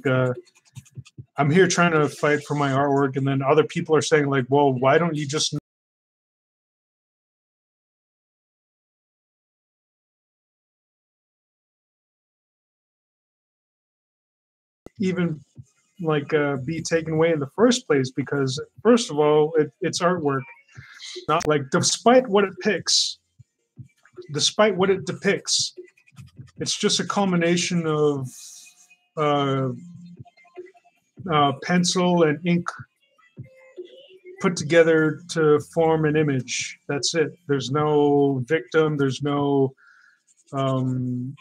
I'm here trying to fight for my artwork, and then other people are saying like, well, why don't you just even like be taken away in the first place? Because first of all, it's artwork. Not like despite what it depicts, it's just a culmination of uh, pencil and ink put together to form an image. That's it. There's no victim. There's no harm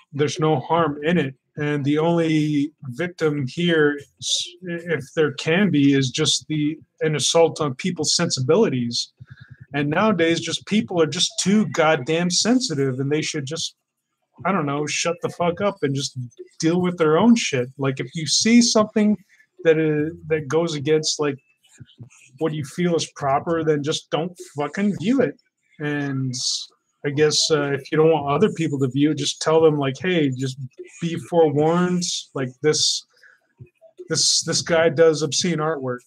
in it. And the only victim here, if there can be, is just an assault on people's sensibilities. And nowadays, just people are just too goddamn sensitive, and they should just, I don't know, shut the fuck up and just deal with their own shit. Like if you see something that goes against like what you feel is proper, then just don't fucking view it. And I guess if you don't want other people to view it, just tell them like, hey, just be forewarned. Like this guy does obscene artwork,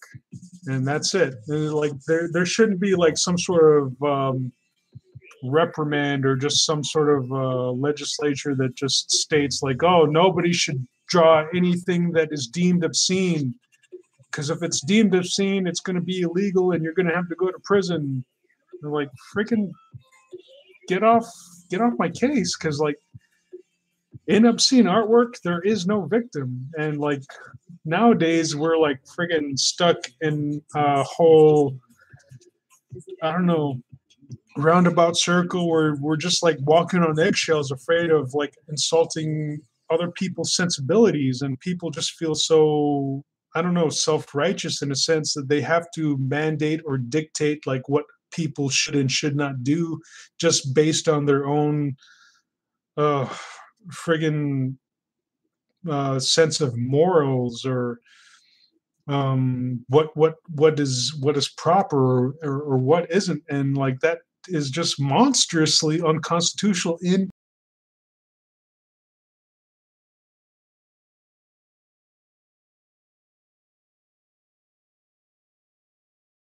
and that's it. And like there shouldn't be like some sort of reprimand or just some sort of legislature that just states like, oh, nobody should draw anything that is deemed obscene, because if it's deemed obscene, it's going to be illegal and you're going to have to go to prison. They're like, freaking get off my case, because like in obscene artwork there is no victim. And like nowadays we're like friggin' stuck in a whole, I don't know, roundabout circle where we're just like walking on eggshells, afraid of like insulting other people's sensibilities, and people just feel so, I don't know, self-righteous in a sense that they have to mandate or dictate like what people should and should not do just based on their own friggin' sense of morals, or what is proper, or what isn't. And like that is just monstrously unconstitutional in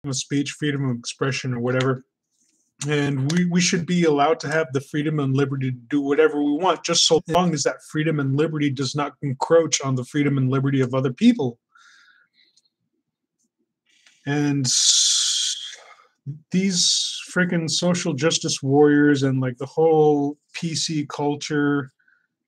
of speech, freedom of expression, or whatever. And we should be allowed to have the freedom and liberty to do whatever we want, just so long as that freedom and liberty does not encroach on the freedom and liberty of other people. And these freaking social justice warriors and like the whole PC culture,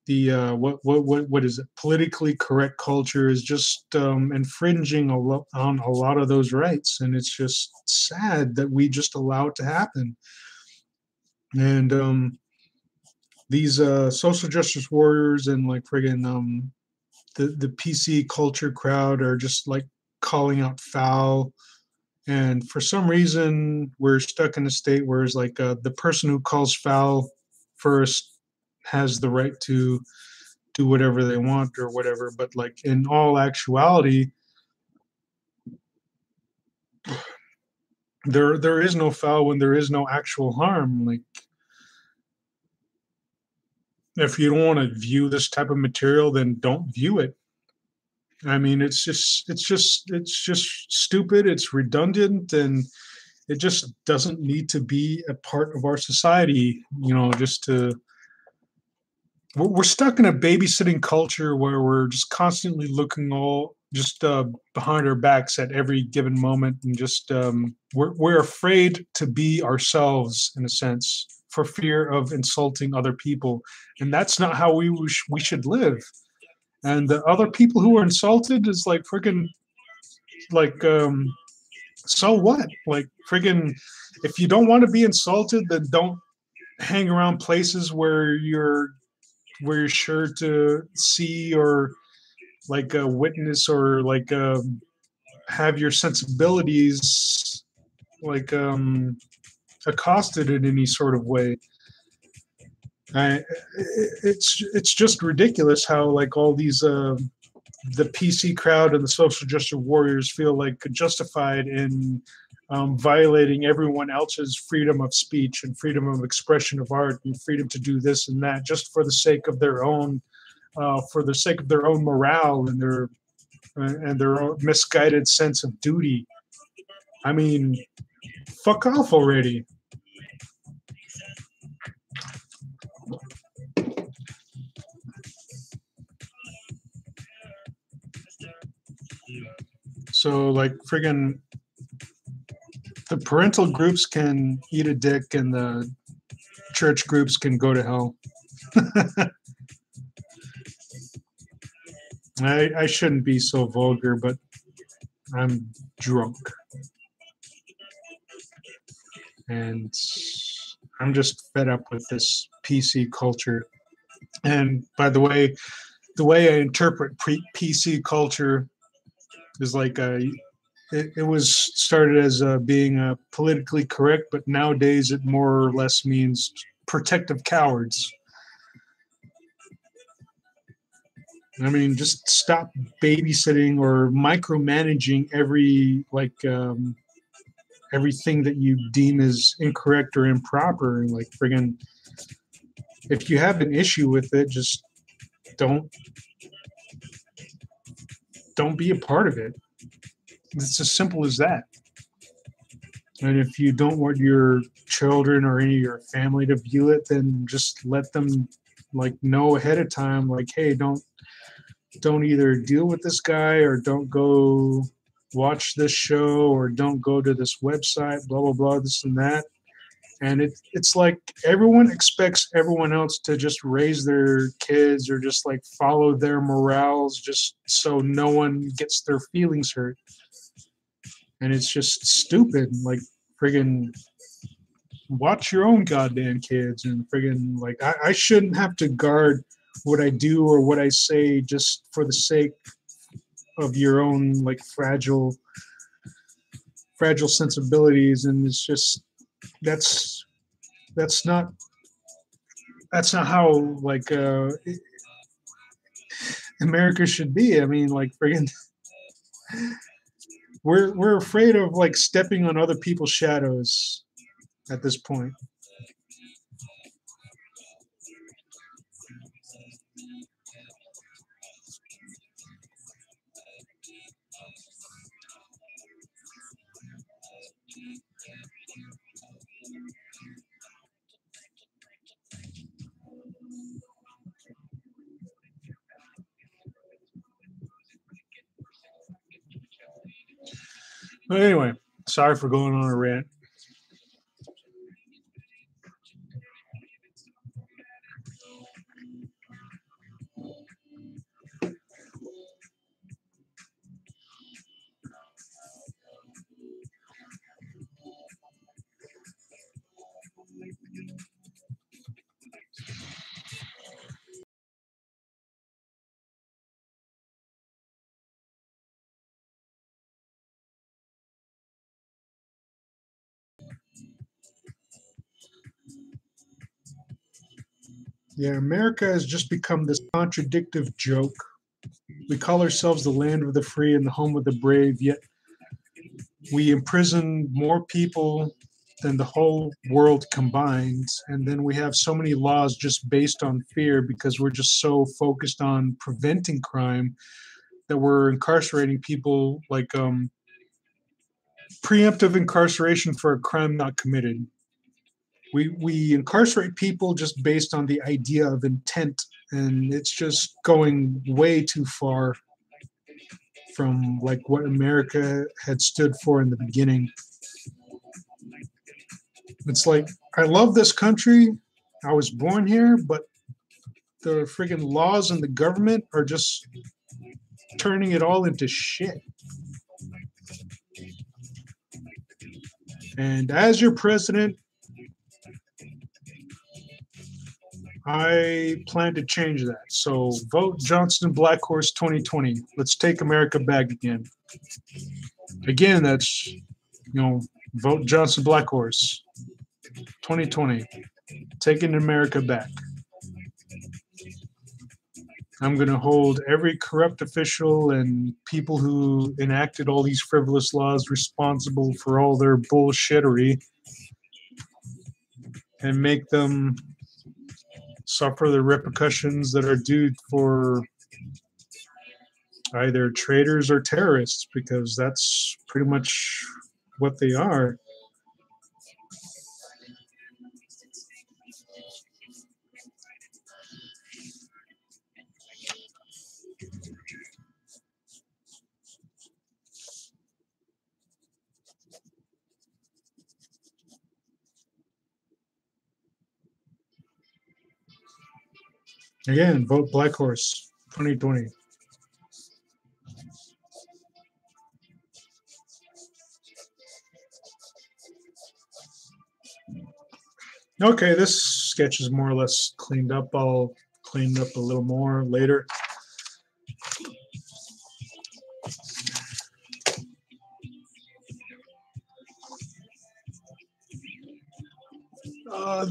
the what is it? Politically correct culture is just infringing on a lot of those rights, and it's just sad that we just allow it to happen. And these social justice warriors and like friggin' the PC culture crowd are just like calling out foul. And for some reason, we're stuck in a state where it's like the person who calls foul first has the right to do whatever they want or whatever. But like in all actuality, there is no foul when there is no actual harm. Like if you don't want to view this type of material, then don't view it. I mean, it's just stupid. It's redundant, and it just doesn't need to be a part of our society. You know, just to we're stuck in a babysitting culture where we're just constantly looking all just behind our backs at every given moment, and just we're afraid to be ourselves in a sense for fear of insulting other people, and that's not how we should live. And the other people who are insulted is like freaking like so what? Like friggin', if you don't want to be insulted, then don't hang around places where you're sure to see or like witness or like have your sensibilities like accosted in any sort of way. It's just ridiculous how like all these the PC crowd and the social justice warriors feel like justified in violating everyone else's freedom of speech and freedom of expression of art and freedom to do this and that just for the sake of their own morale and their own misguided sense of duty. I mean, fuck off already. So like friggin' the parental groups can eat a dick and the church groups can go to hell. I shouldn't be so vulgar, but I'm drunk. And I'm just fed up with this PC culture. And by the way I interpret PC culture is like it was started as being politically correct, but nowadays it more or less means protective cowards. I mean, just stop babysitting or micromanaging everything that you deem as incorrect or improper. And like friggin', if you have an issue with it, just don't be a part of it. It's as simple as that. And if you don't want your children or any of your family to view it, then just let them like know ahead of time, like, hey, don't either deal with this guy or don't go watch this show or don't go to this website, blah, blah, blah, this and that. And it's like everyone expects everyone else to just raise their kids or just like follow their morals just so no one gets their feelings hurt. And it's just stupid. Like friggin' watch your own goddamn kids and friggin' like I shouldn't have to guard what I do or what I say just for the sake of your own like fragile sensibilities. And it's just that's not how like America should be. I mean, like friggin' we're afraid of like stepping on other people's shadows at this point. But anyway, sorry for going on a rant. Yeah, America has just become this contradictive joke. We call ourselves the land of the free and the home of the brave, yet we imprison more people than the whole world combined. And then we have so many laws just based on fear because we're just so focused on preventing crime that we're incarcerating people like preemptive incarceration for a crime not committed. We incarcerate people just based on the idea of intent, and it's just going way too far from like what America had stood for in the beginning. It's like I love this country, I was born here, but the friggin' laws and the government are just turning it all into shit. And as your president, I plan to change that. So vote Johnston Blackhorse 2020. Let's take America back again. Again, that's, vote Johnston Blackhorse 2020. Taking America back. I'm going to hold every corrupt official and people who enacted all these frivolous laws responsible for all their bullshittery and make them suffer the repercussions that are due for either traitors or terrorists, because that's pretty much what they are. Again, vote Blackhorse 2020. Okay, this sketch is more or less cleaned up. I'll clean it up a little more later.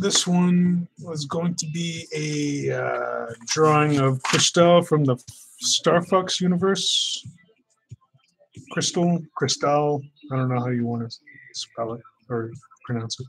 This one was going to be a drawing of Christelle from the Star Fox universe. Christelle, I don't know how you want to spell it or pronounce it.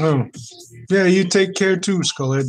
Oh, yeah, you take care too, Skullhead.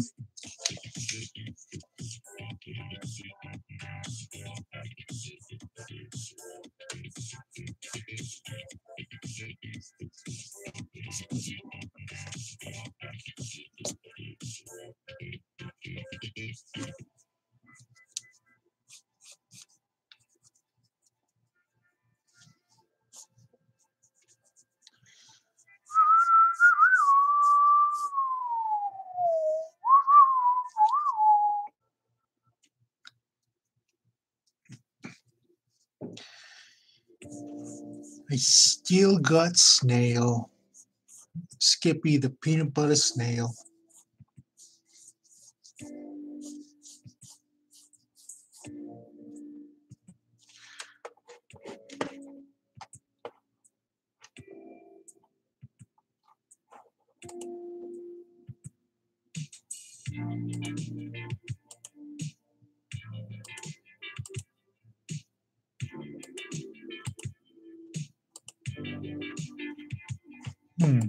I still got snail. Skippy the peanut butter snail. Hmm.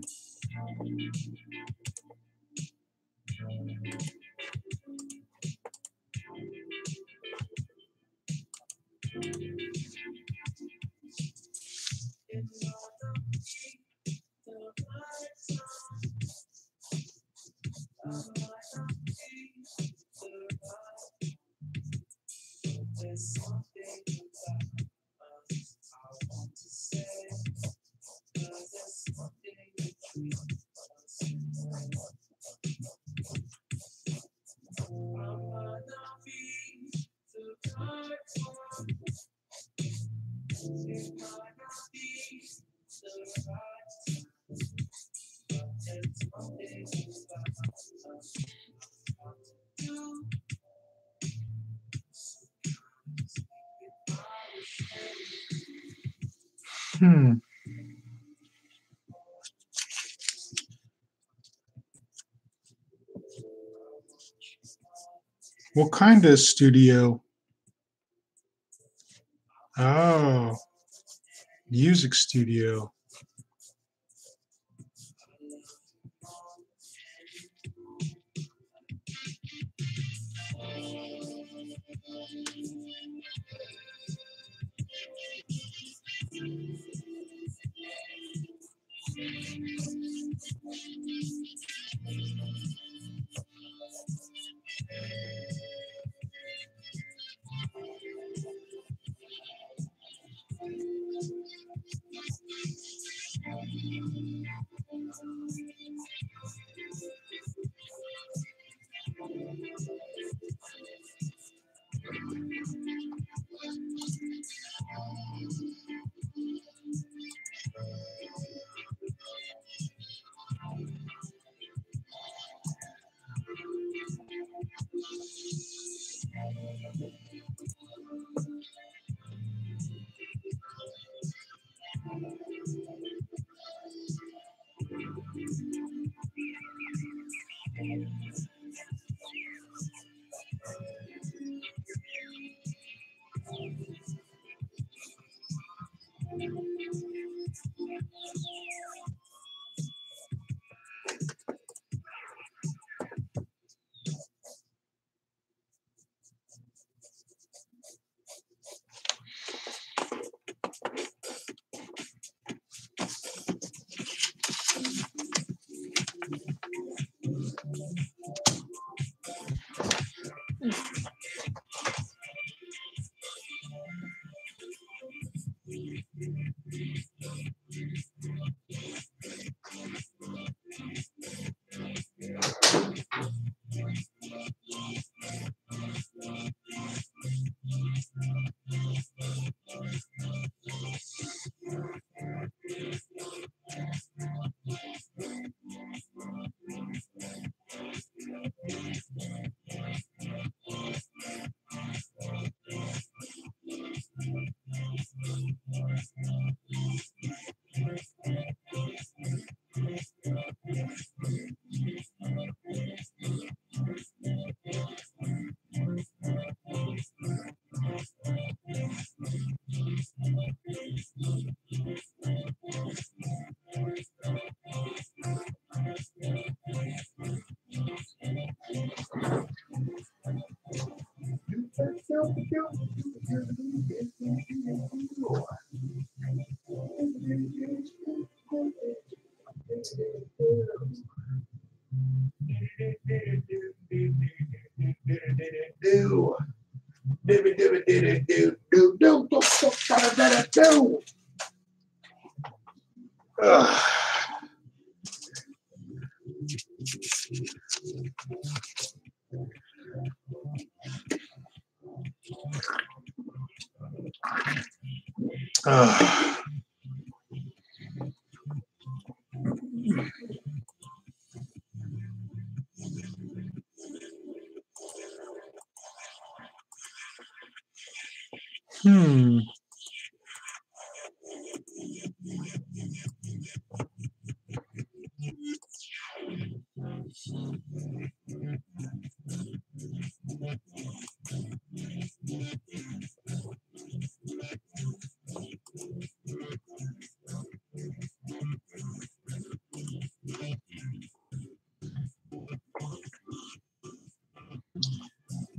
Hmm. What kind of studio? Oh, music studio.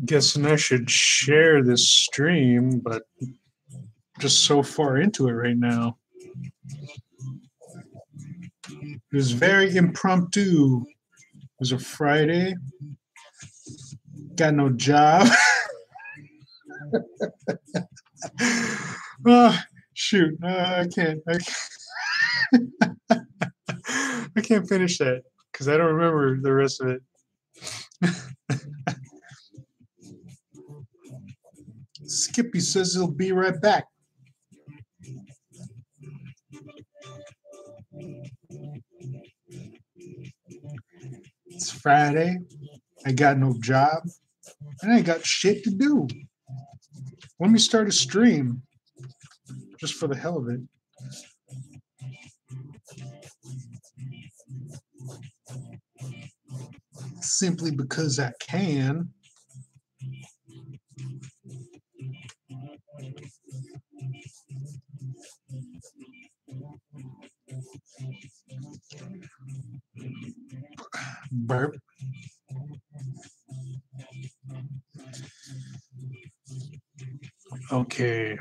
Guessing I should share this stream, but just so far into it right now. It was very impromptu. It was a Friday. Got no job. Oh, shoot. I can't. I can't finish that because I don't remember the rest of it. Skippy says he'll be right back. It's Friday. I got no job. And I ain't got shit to do. Let me start a stream. Just for the hell of it. Simply because I can. Burp. Okay.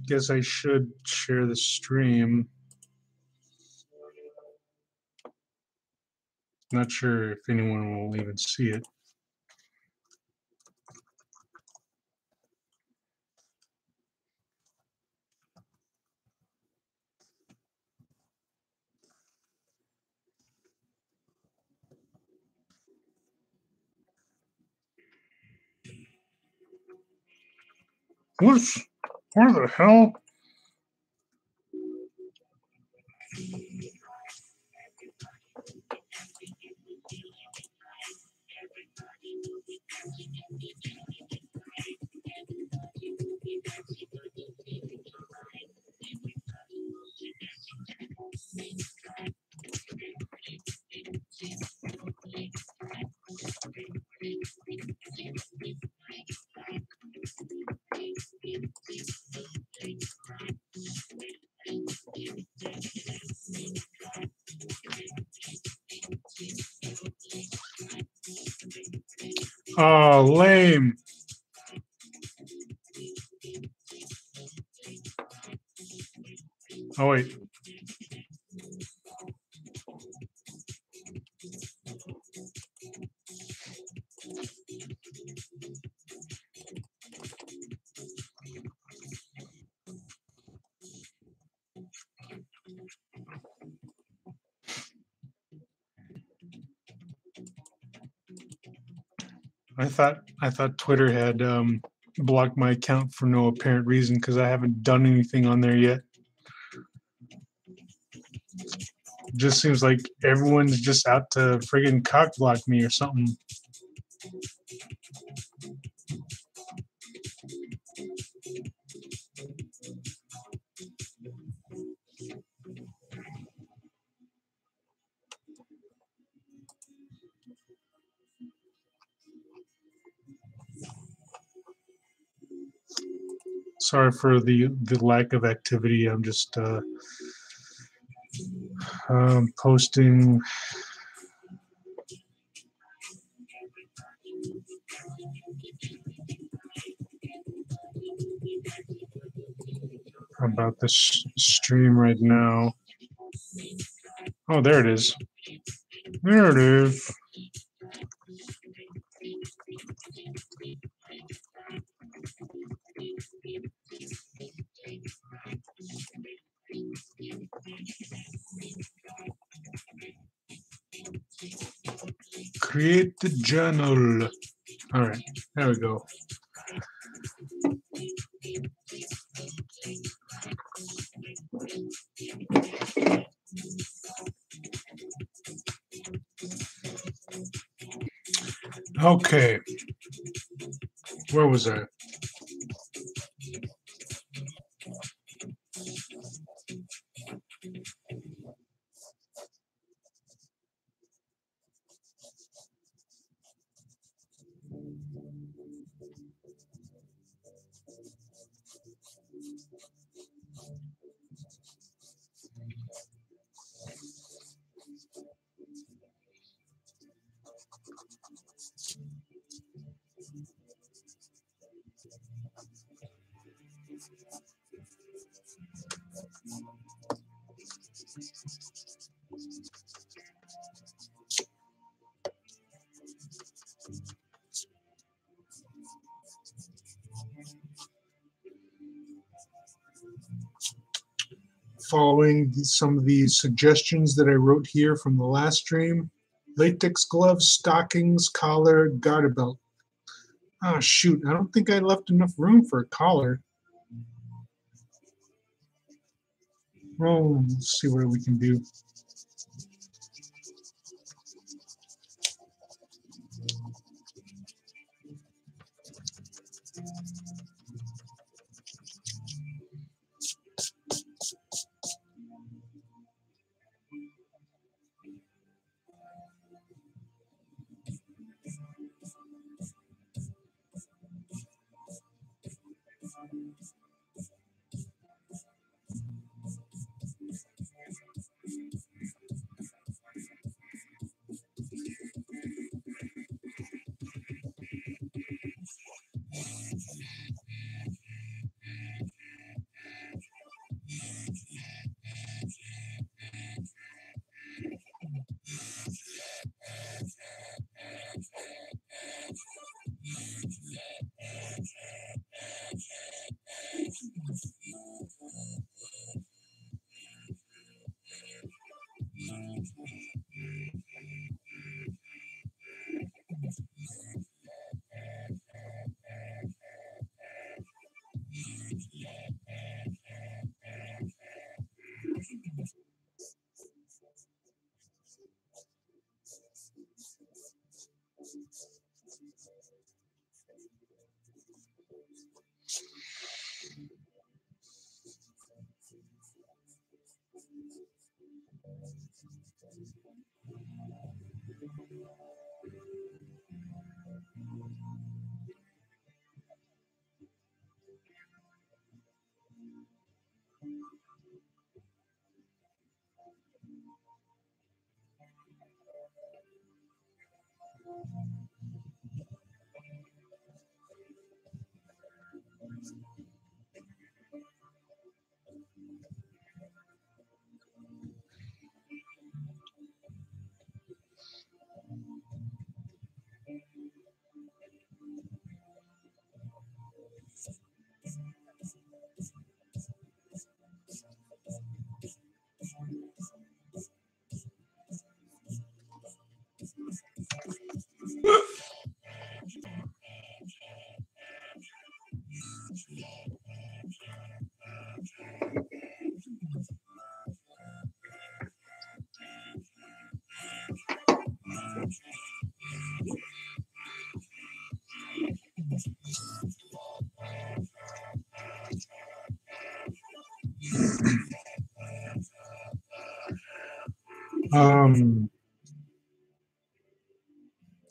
Guess I should share the stream. Not sure if anyone will even see it. Where the hell? Oh, lame. Oh, wait. I thought Twitter had blocked my account for no apparent reason because I haven't done anything on there yet. It just seems like everyone's just out to friggin' cock block me or something. Sorry for the lack of activity. I'm just posting. About this stream right now. Oh, there it is. There it is. Create the journal. All right, there we go. Okay, where was I? Following some of the suggestions that I wrote here from the last stream. Latex gloves, stockings, collar, garter belt. Oh, shoot. I don't think I left enough room for a collar. Well, let's see what we can do.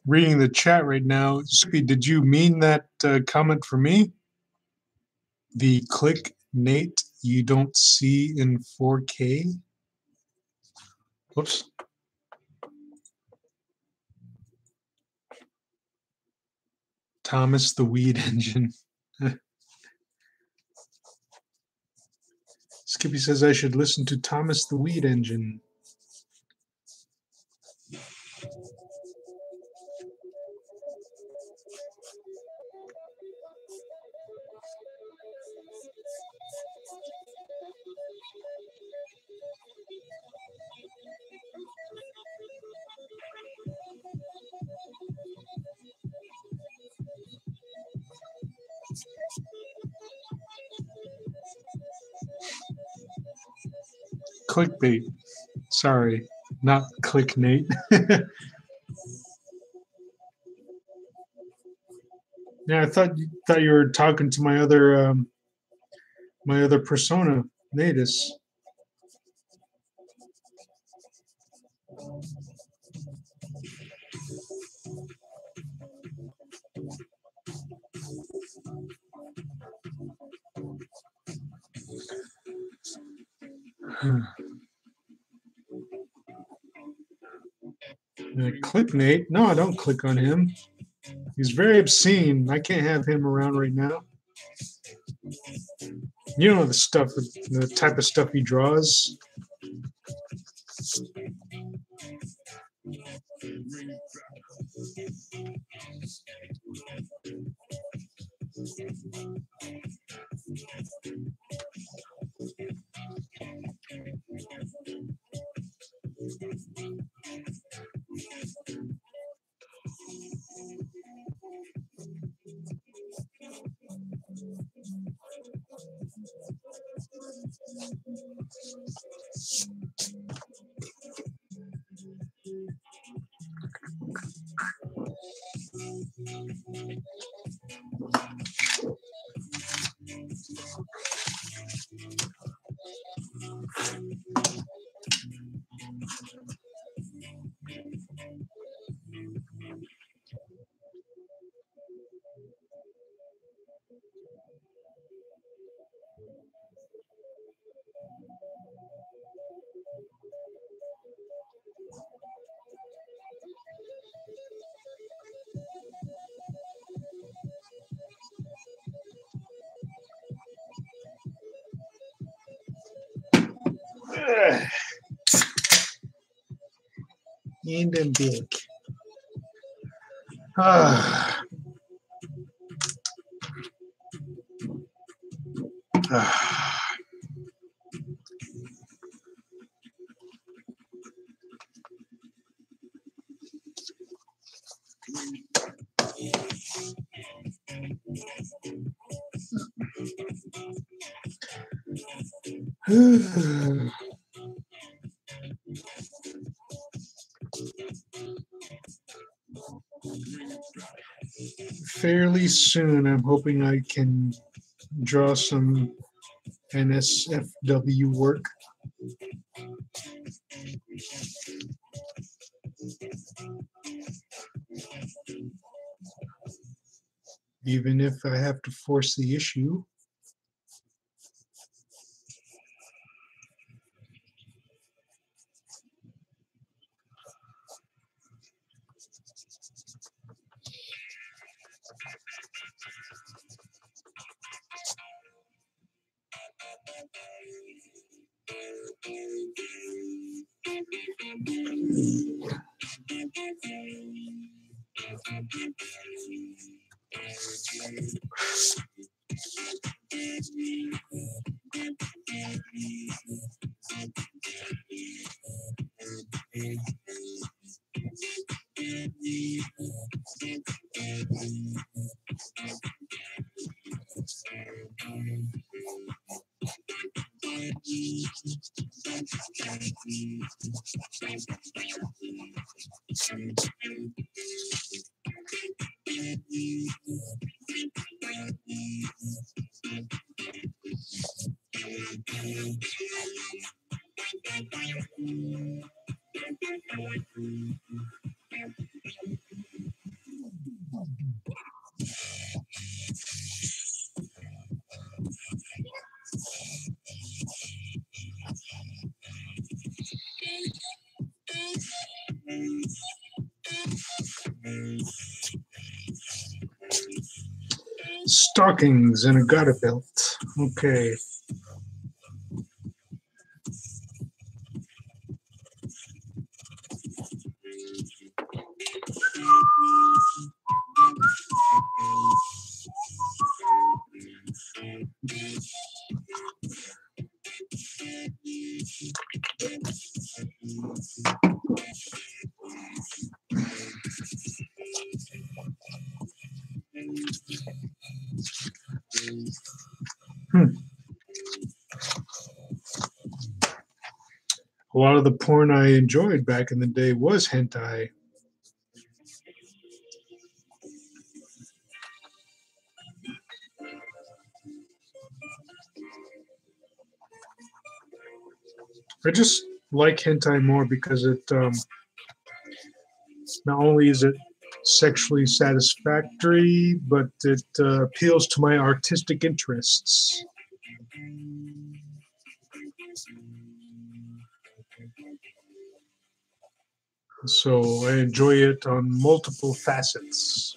Reading the chat right now. Skippy, did you mean that comment for me? The click Nate you don't see in 4K? Whoops. Thomas the Weed Engine. Skippy says I should listen to Thomas the Weed Engine. Clickbait. Sorry, not click Nate. Yeah, I thought you were talking to my other persona, Natus. Click Nate? No, I don't click on him. He's very obscene. I can't have him around right now. You know the type of stuff he draws. And then big. Ah. Ah. Fairly soon, I'm hoping I can draw some NSFW work. Even if I have to force the issue. Stockings and a garter belt. Okay. A lot of the porn I enjoyed back in the day was hentai. I just like hentai more because it not only is it sexually satisfactory, but it appeals to my artistic interests. So I enjoy it on multiple facets.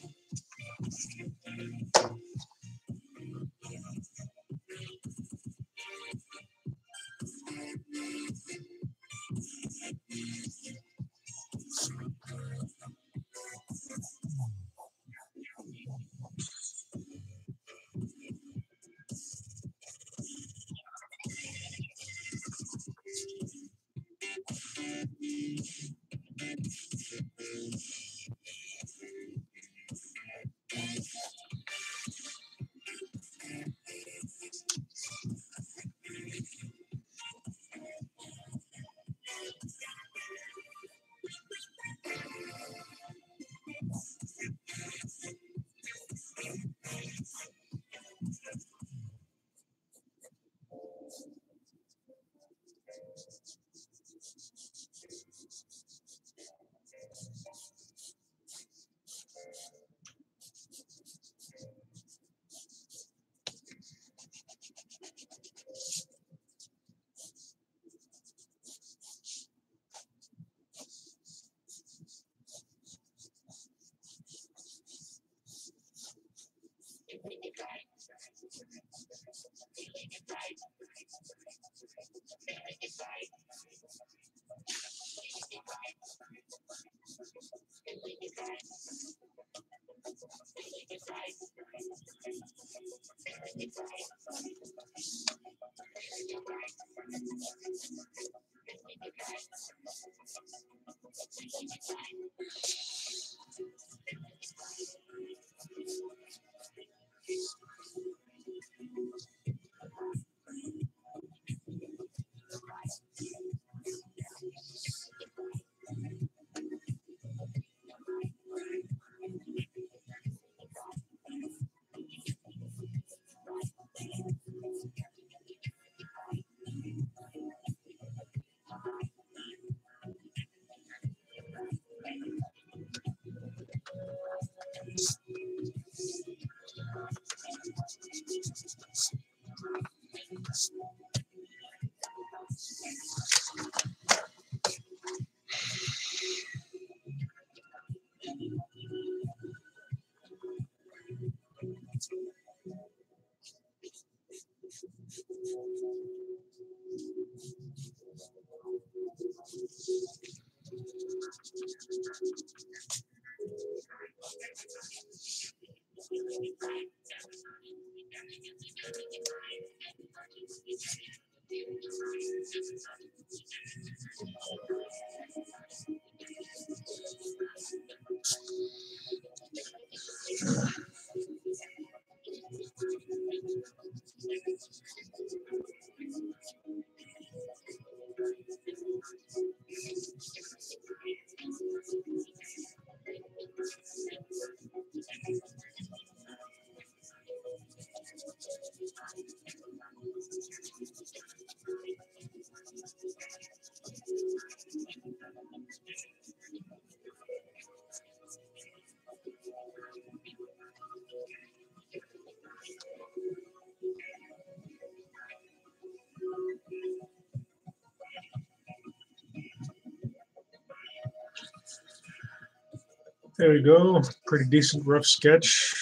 There we go. Pretty decent rough sketch.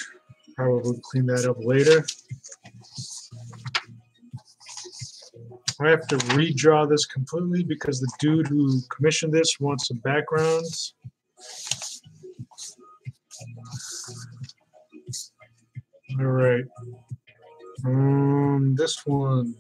Probably clean that up later. I have to redraw this completely because the dude who commissioned this wants some backgrounds. All right. This one.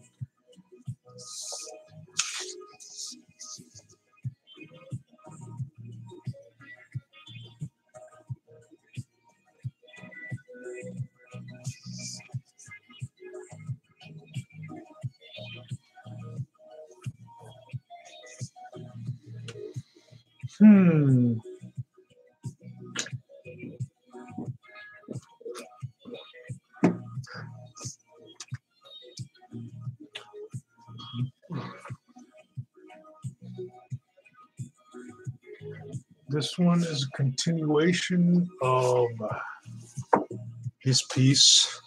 This one is a continuation of his piece.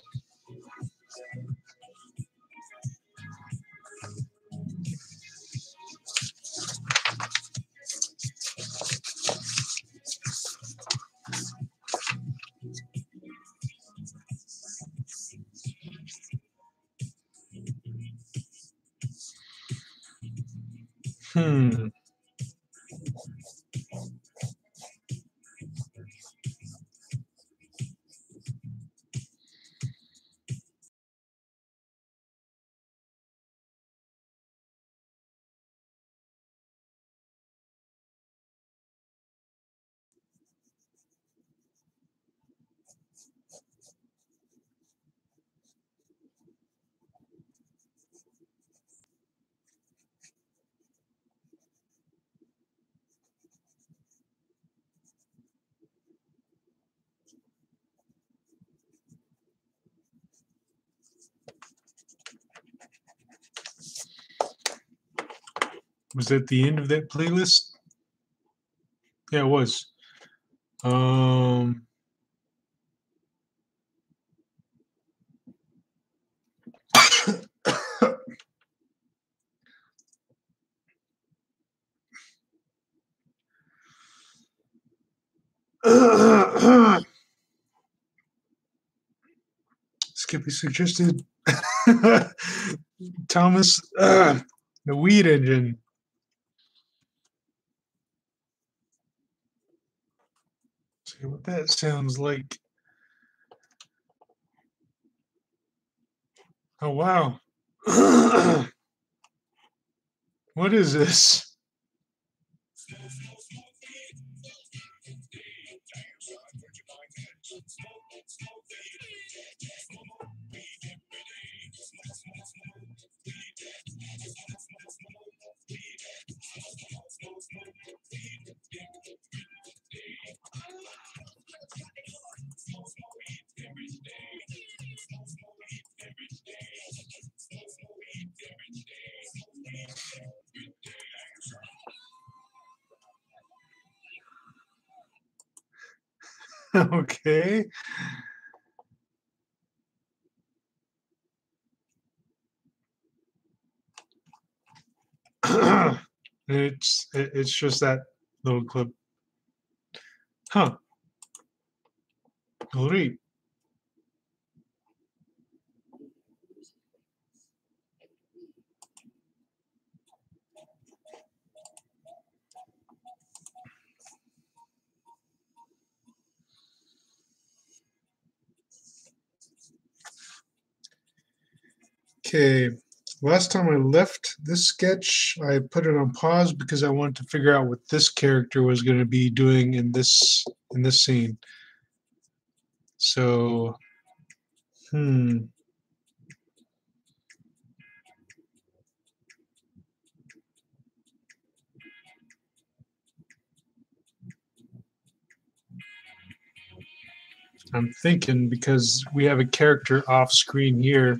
Was that the end of that playlist? Yeah, it was. Skippy suggested Thomas, the weed engine. See what that sounds like. Oh, wow. What is this? Okay. It's just that little clip. Huh. I'll read. Okay, last time I left this sketch, I put it on pause because I wanted to figure out what this character was going to be doing in this scene. So, I'm thinking because we have a character off screen here,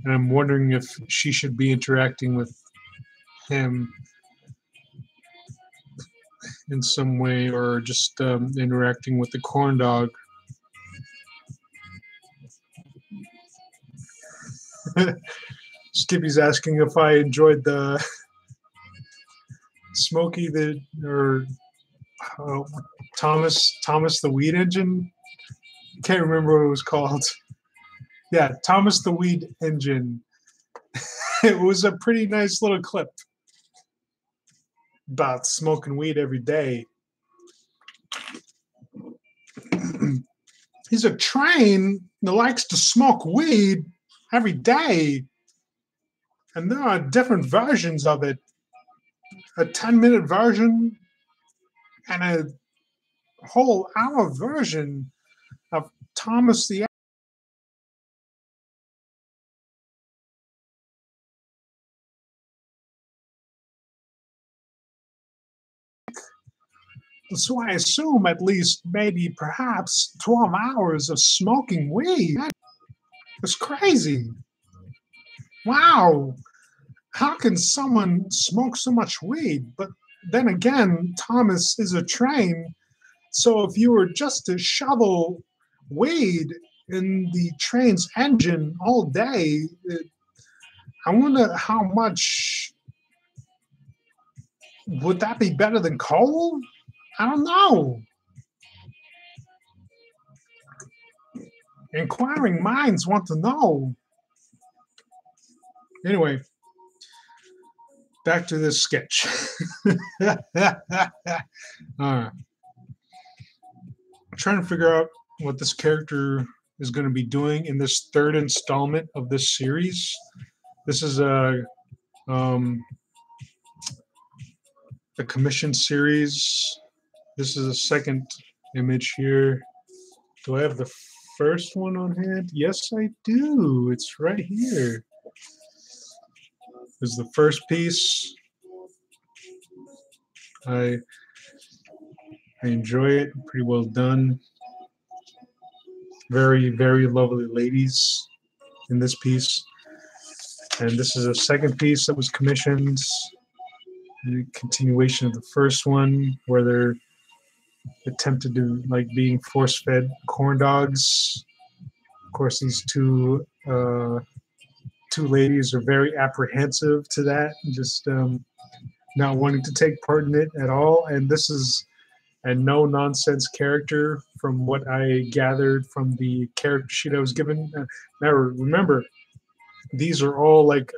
and I'm wondering if she should be interacting with him in some way or just interacting with the corn dog. Skippy's asking if I enjoyed the Smokey Thomas the Weed Engine. Can't remember what it was called. Yeah, Thomas the Weed Engine. It was a pretty nice little clip about smoking weed every day. He's a train that likes to smoke weed every day. And there are different versions of it. A 10-minute version and a whole hour version of Thomas the So I assume at least maybe perhaps 12 hours of smoking weed. It's crazy. Wow. How can someone smoke so much weed? But then again, Thomas is a train. So if you were just to shovel weed in the train's engine all day, I wonder how much would that be better than coal? I don't know. Inquiring minds want to know. Anyway, back to this sketch. All right. I'm trying to figure out what this character is going to be doing in this third installment of this series. This is a commission series. This is a second image here. Do I have the first one on hand? Yes, I do. It's right here. This is the first piece. I enjoy it. Pretty well done. Very, very lovely ladies in this piece. And this is a second piece that was commissioned. The continuation of the first one, where they're attempted to like being force-fed corn dogs. Of course, these two ladies are very apprehensive to that, just not wanting to take part in it at all. And this is a no-nonsense character from what I gathered from the character sheet I was given. Now remember, these are all like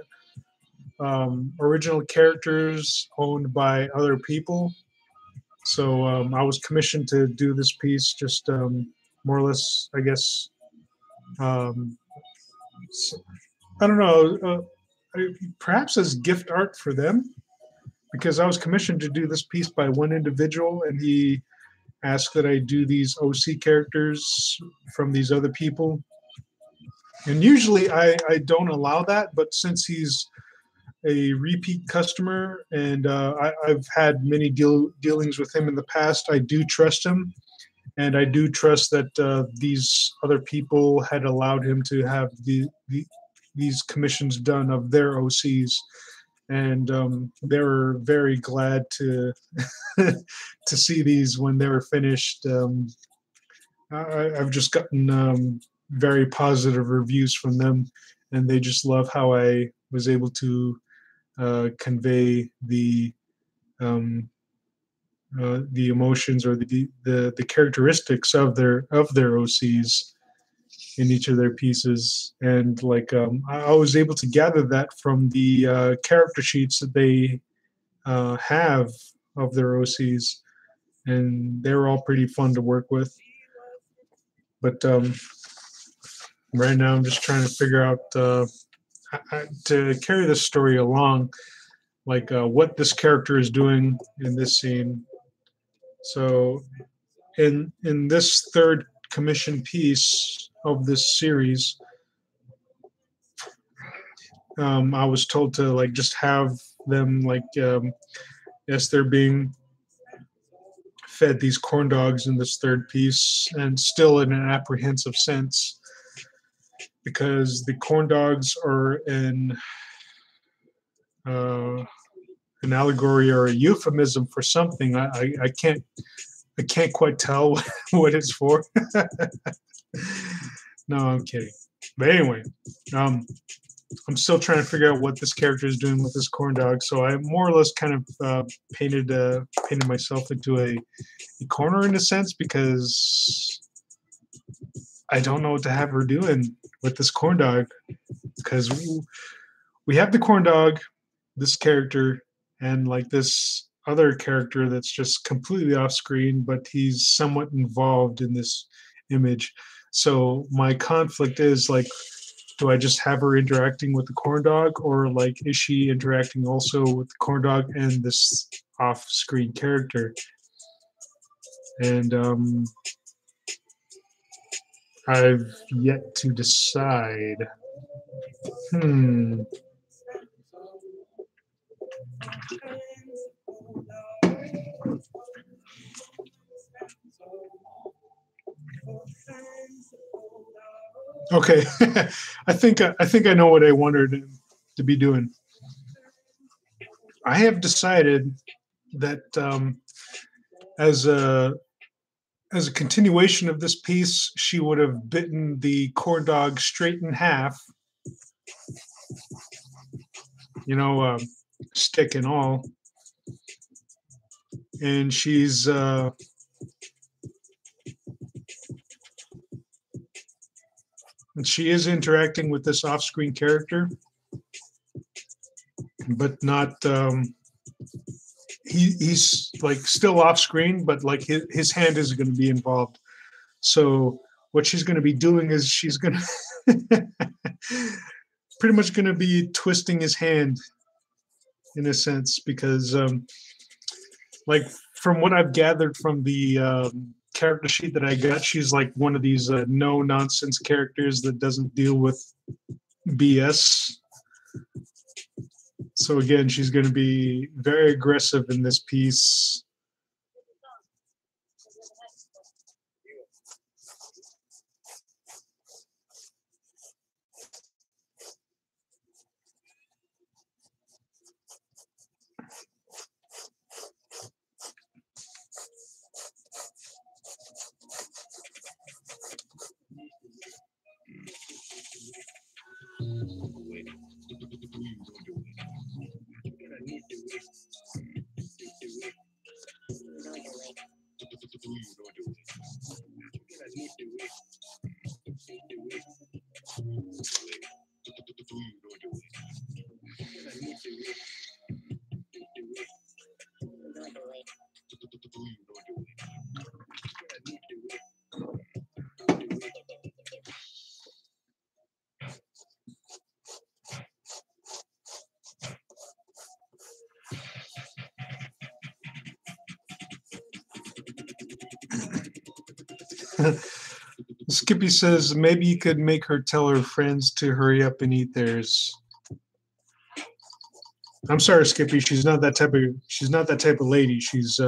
original characters owned by other people. So I was commissioned to do this piece, just more or less, I guess. I don't know, perhaps as gift art for them, because I was commissioned to do this piece by one individual, and he asked that I do these OC characters from these other people. And usually I don't allow that, but since he's a repeat customer and I've had many dealings with him in the past, I do trust him. And I do trust that these other people had allowed him to have these commissions done of their OCs. And they were very glad to to see these when they were finished. I've just gotten very positive reviews from them, and they just love how I was able to convey the emotions or the characteristics of their OCs in each of their pieces. And like I was able to gather that from the character sheets that they have of their OCs, and they were all pretty fun to work with. But right now I'm just trying to figure out to carry this story along, like what this character is doing in this scene. So in this third commission piece of this series, I was told to like just have them like yes, they're being fed these corn dogs in this third piece, and still in an apprehensive sense, because the corn dogs are an allegory or a euphemism for something. I can't quite tell what it's for. No, I'm kidding. But anyway, I'm still trying to figure out what this character is doing with this corn dog. So I more or less kind of painted myself into a corner in a sense, because I don't know what to have her doing with this corn dog. Because we have the corn dog, this character, and like this other character that's just completely off screen, but he's somewhat involved in this image. So my conflict is like, do I just have her interacting with the corn dog, or like is she interacting also with the corn dog and this off-screen character? And I've yet to decide. Okay, I think I know what I want her to be doing. I have decided that as a continuation of this piece, she would have bitten the corn dog straight in half, stick and all, and she's she is interacting with this off-screen character, but not. He's like still off-screen, but like his hand is going to be involved. So what she's going to be doing is she's going to pretty much going to be twisting his hand in a sense, because like from what I've gathered from the character sheet that I got, she's like one of these no nonsense characters that doesn't deal with BS. So again, she's going to be very aggressive in this piece. Skippy says maybe you could make her tell her friends to hurry up and eat theirs. I'm sorry, Skippy. She's not that type of lady. She's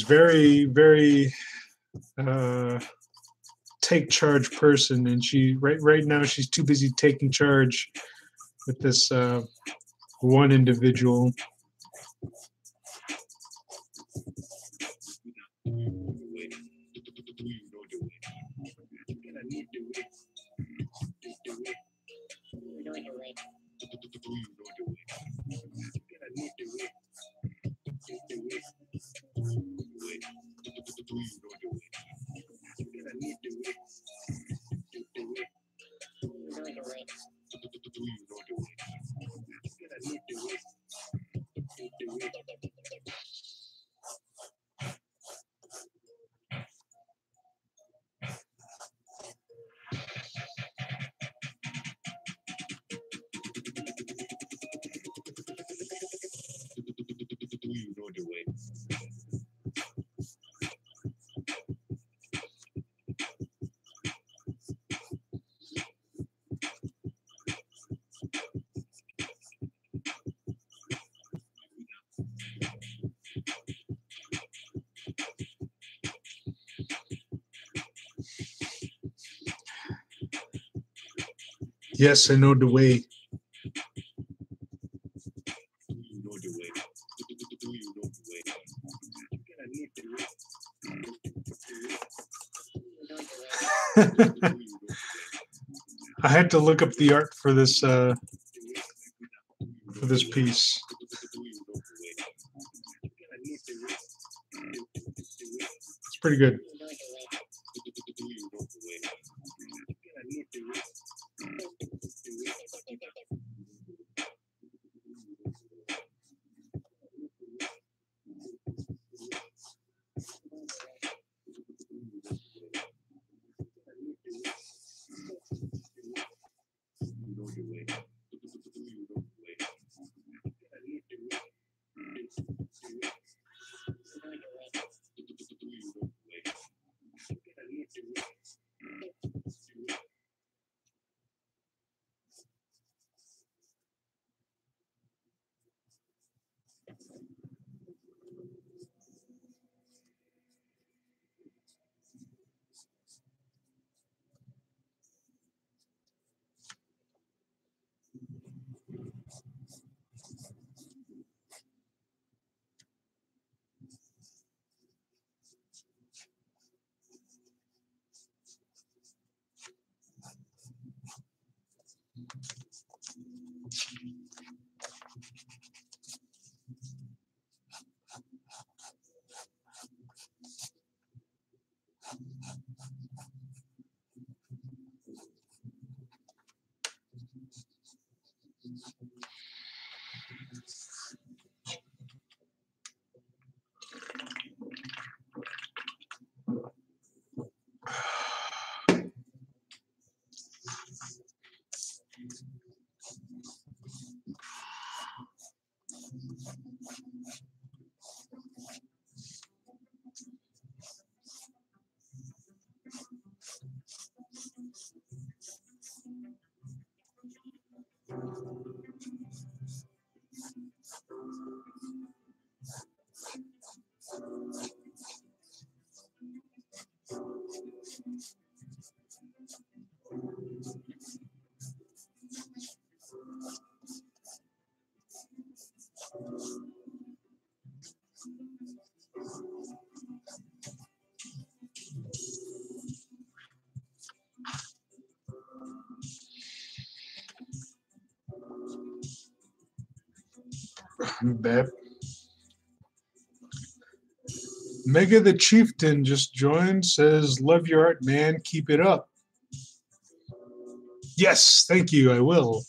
very, very take charge person, and she right now she's too busy taking charge with this one individual. know the way. Yes, I know the way. Do you know the way? Do you know the way? You can admit the way. Do you know the way? I had to look up the art for this piece. Do you know the way? You can admit the way. It's pretty good. Do you know the way? You can admit the way. Beb. Mega the Chieftain just joined, says, love your art, man. Keep it up. Yes, thank you. I will.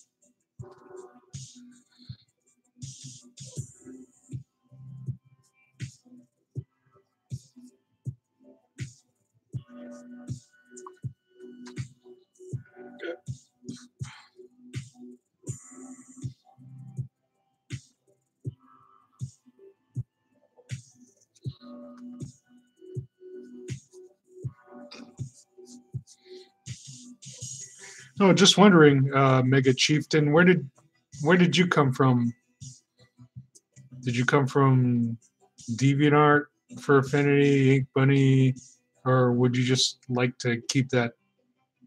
Oh, just wondering, Mega Chieftain, where did you come from? Did you come from DeviantArt, for Affinity, Ink Bunny, or would you just like to keep that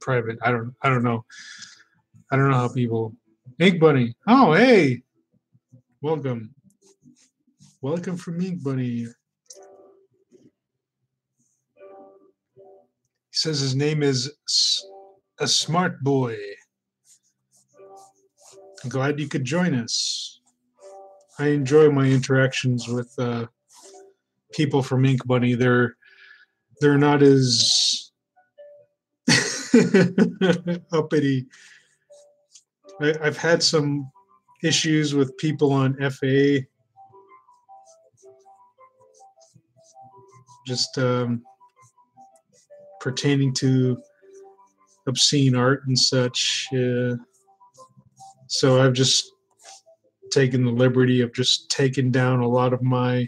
private? I don't know. I don't know how people. Ink Bunny. Oh, hey, welcome. Welcome from Ink Bunny. He says his name is a smart boy. I'm glad you could join us. I enjoy my interactions with people from Ink Bunny. They're not as uppity. I've had some issues with people on FA. Just pertaining to obscene art and such. So I've just taken the liberty of just taking down a lot of my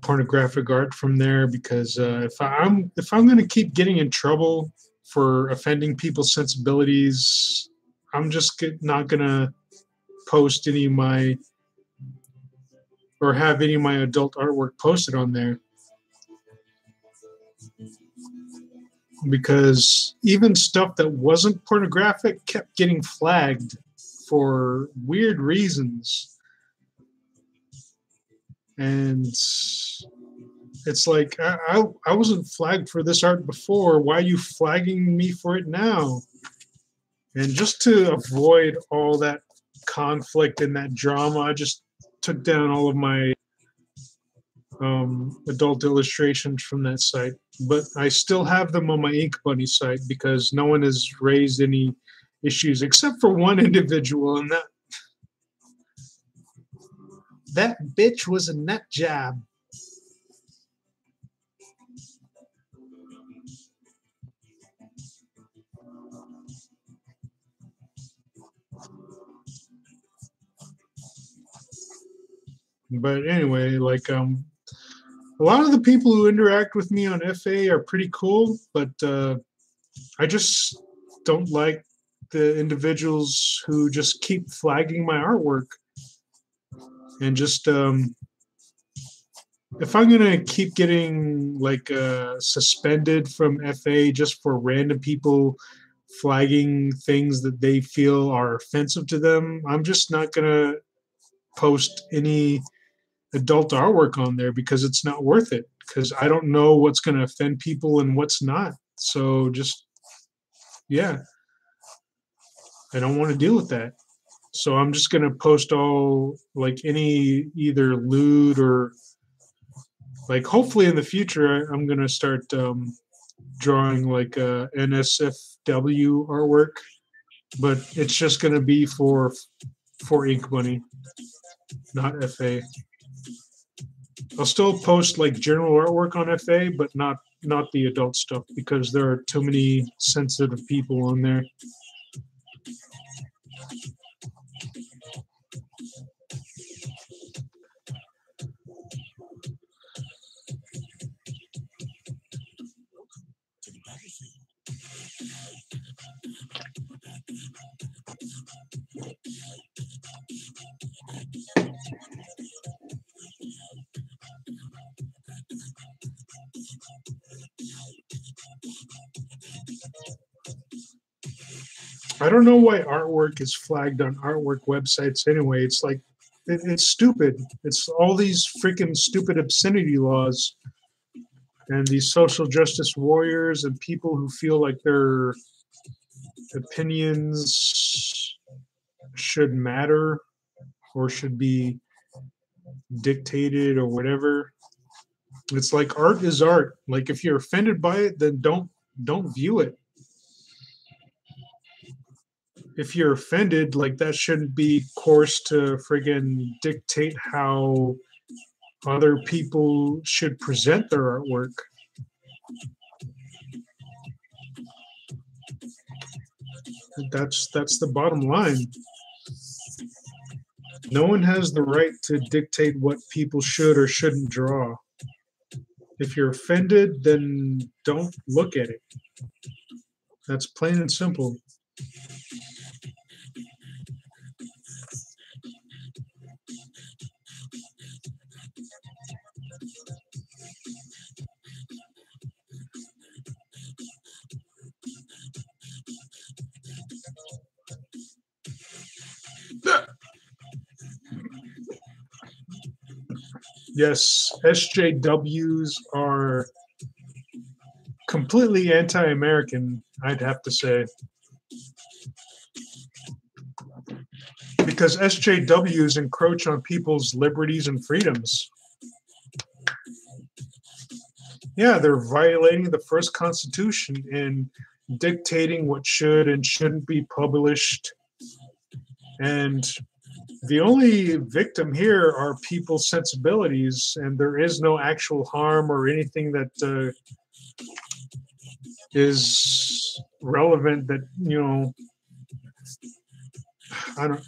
pornographic art from there, because if I'm going to keep getting in trouble for offending people's sensibilities, I'm just not going to post any of my, or have any of my adult artwork posted on there, because even stuff that wasn't pornographic kept getting flagged for weird reasons. And it's like, I wasn't flagged for this art before. Why are you flagging me for it now? And just to avoid all that conflict and that drama, I just took down all of my adult illustrations from that site. But I still have them on my Ink Bunny site because no one has raised any issues except for one individual, and that bitch was a nut job. But anyway, like a lot of the people who interact with me on FA are pretty cool, but I just don't like the individuals who just keep flagging my artwork. And just if I'm gonna keep getting like suspended from FA just for random people flagging things that they feel are offensive to them, I'm just not gonna post any adult artwork on there because it's not worth it, because I don't know what's going to offend people and what's not. So just, yeah, I don't want to deal with that. So I'm just going to post all, like, any either lewd or, like, hopefully in the future I'm going to start drawing like NSFW artwork, but it's just going to be for Ink Bunny, not FA. I'll still post like general artwork on FA, but not the adult stuff, because there are too many sensitive people on there. I don't know why artwork is flagged on artwork websites anyway. It's like, it's stupid. It's all these freaking stupid obscenity laws and these social justice warriors and people who feel like their opinions should matter or should be dictated or whatever. It's like, art is art. Like, if you're offended by it, then don't view it. If you're offended, like, that shouldn't be coerced to friggin' dictate how other people should present their artwork. That's the bottom line. No one has the right to dictate what people should or shouldn't draw. If you're offended, then don't look at it. That's plain and simple. Yes, SJWs are completely anti-American, I'd have to say. Because SJWs encroach on people's liberties and freedoms. Yeah, they're violating the first Constitution and dictating what should and shouldn't be published. And the only victim here are people's sensibilities, and there is no actual harm or anything that is relevant that, you know, I don't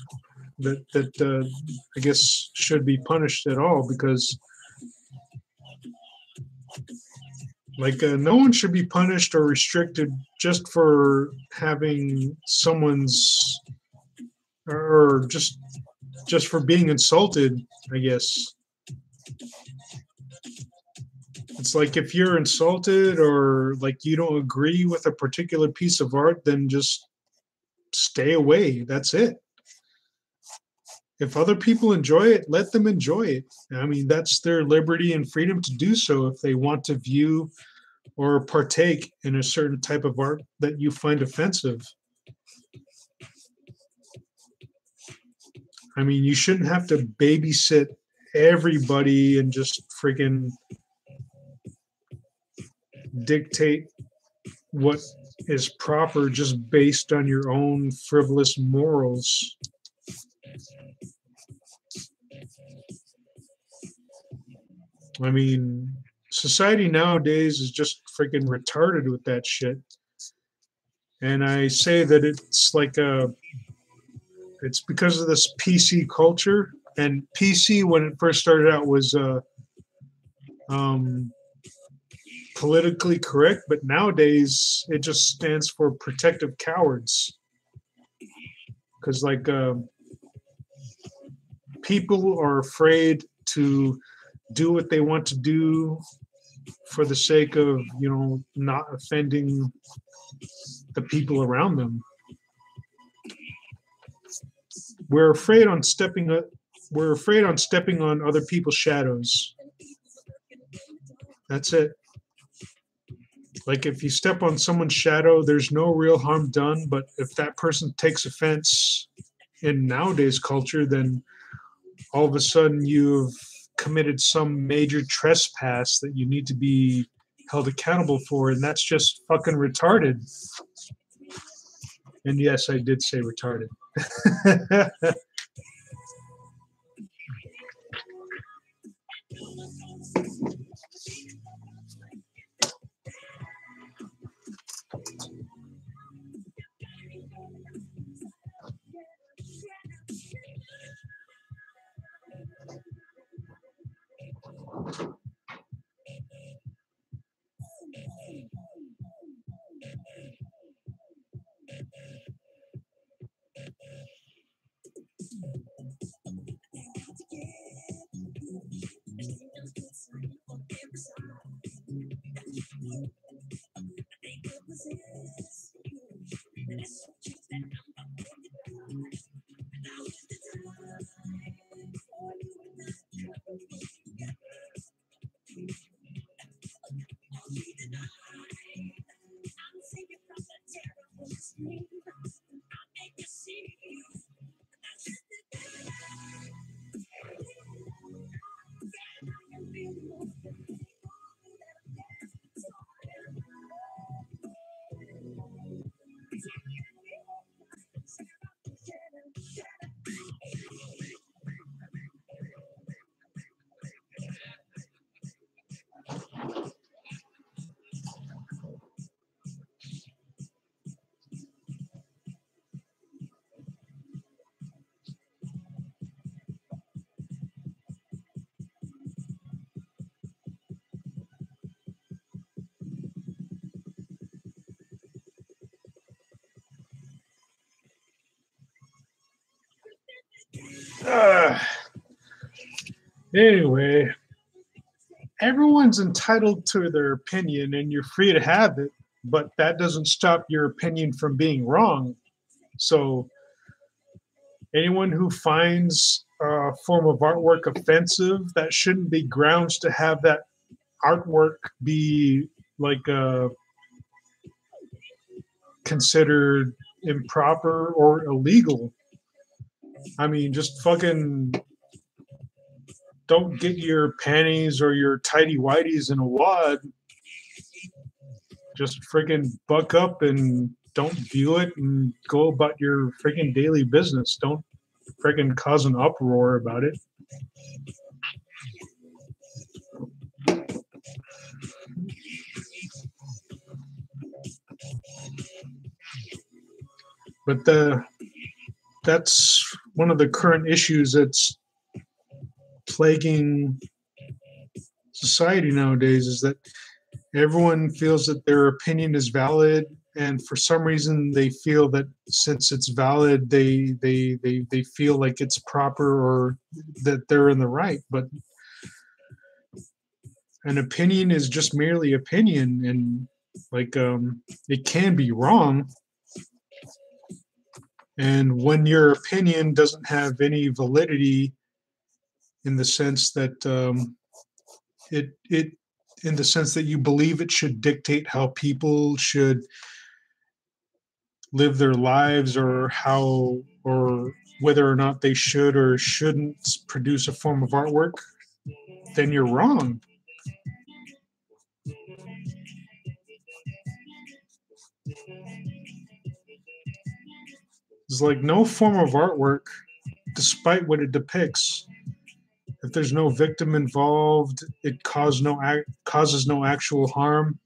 that I guess should be punished at all, because like no one should be punished or restricted just for having someone's, or just for being insulted, I guess. It's like if you're insulted or like you don't agree with a particular piece of art, then just stay away. That's it. If other people enjoy it, let them enjoy it. I mean, that's their liberty and freedom to do so if they want to view or partake in a certain type of art that you find offensive. I mean, you shouldn't have to babysit everybody and just freaking dictate what is proper just based on your own frivolous morals. I mean, society nowadays is just freaking retarded with that shit. And I say that it's like it's because of this PC culture. And PC, when it first started out, was um, politically correct, but nowadays it just stands for protective cowards. Because like people are afraid to do what they want to do for the sake of, you know, not offending the people around them. We're afraid on stepping on other people's shadows. That's it. Like if you step on someone's shadow, there's no real harm done. But if that person takes offense in nowadays culture, then all of a sudden you've committed some major trespass that you need to be held accountable for. And that's just fucking retarded. And yes, I did say retarded. Anyway, everyone's entitled to their opinion and you're free to have it, but that doesn't stop your opinion from being wrong. So anyone who finds a form of artwork offensive, that shouldn't be grounds to have that artwork be like considered improper or illegal. I mean, just fucking don't get your panties or your tidy whities in a wad. Just freaking buck up and don't view it and go about your freaking daily business. Don't freaking cause an uproar about it. But that's one of the current issues that's plaguing society nowadays, is that everyone feels that their opinion is valid, and for some reason they feel that since it's valid, they feel like it's proper or that they're in the right. But an opinion is just merely opinion, and it can be wrong. And when your opinion doesn't have any validity, in the sense that it in the sense that you believe it should dictate how people should live their lives, or how, or whether or not they should or shouldn't produce a form of artwork, then you're wrong. It's like no form of artwork, despite what it depicts, if there's no victim involved, it causes no actual harm.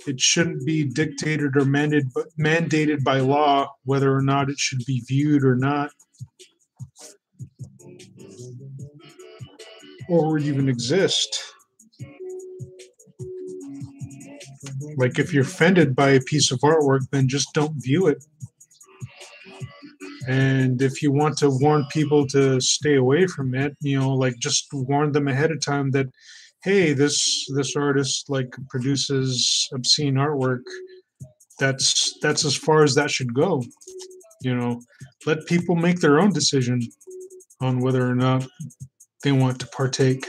It shouldn't be dictated or mandated by law whether or not it should be viewed or not, or even exist. Like if you're offended by a piece of artwork, then just don't view it. And if you want to warn people to stay away from it, like just warn them ahead of time that, hey, this artist like produces obscene artwork. That's as far as that should go. Let people make their own decision on whether or not they want to partake.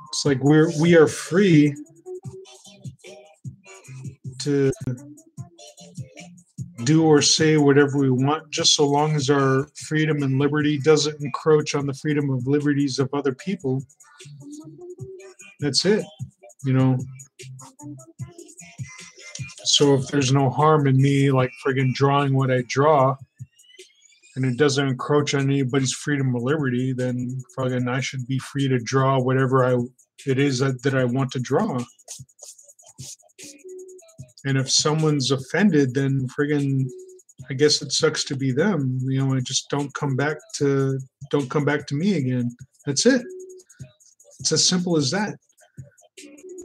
It's like we are free to do or say whatever we want, just so long as our freedom and liberty doesn't encroach on the freedom of liberties of other people. That's it. So if there's no harm in me like friggin' drawing what I draw, and it doesn't encroach on anybody's freedom or liberty, then friggin' I should be free to draw whatever it is that I want to draw. And if someone's offended, then friggin' I guess it sucks to be them. I just don't come back to me again. That's it. It's as simple as that.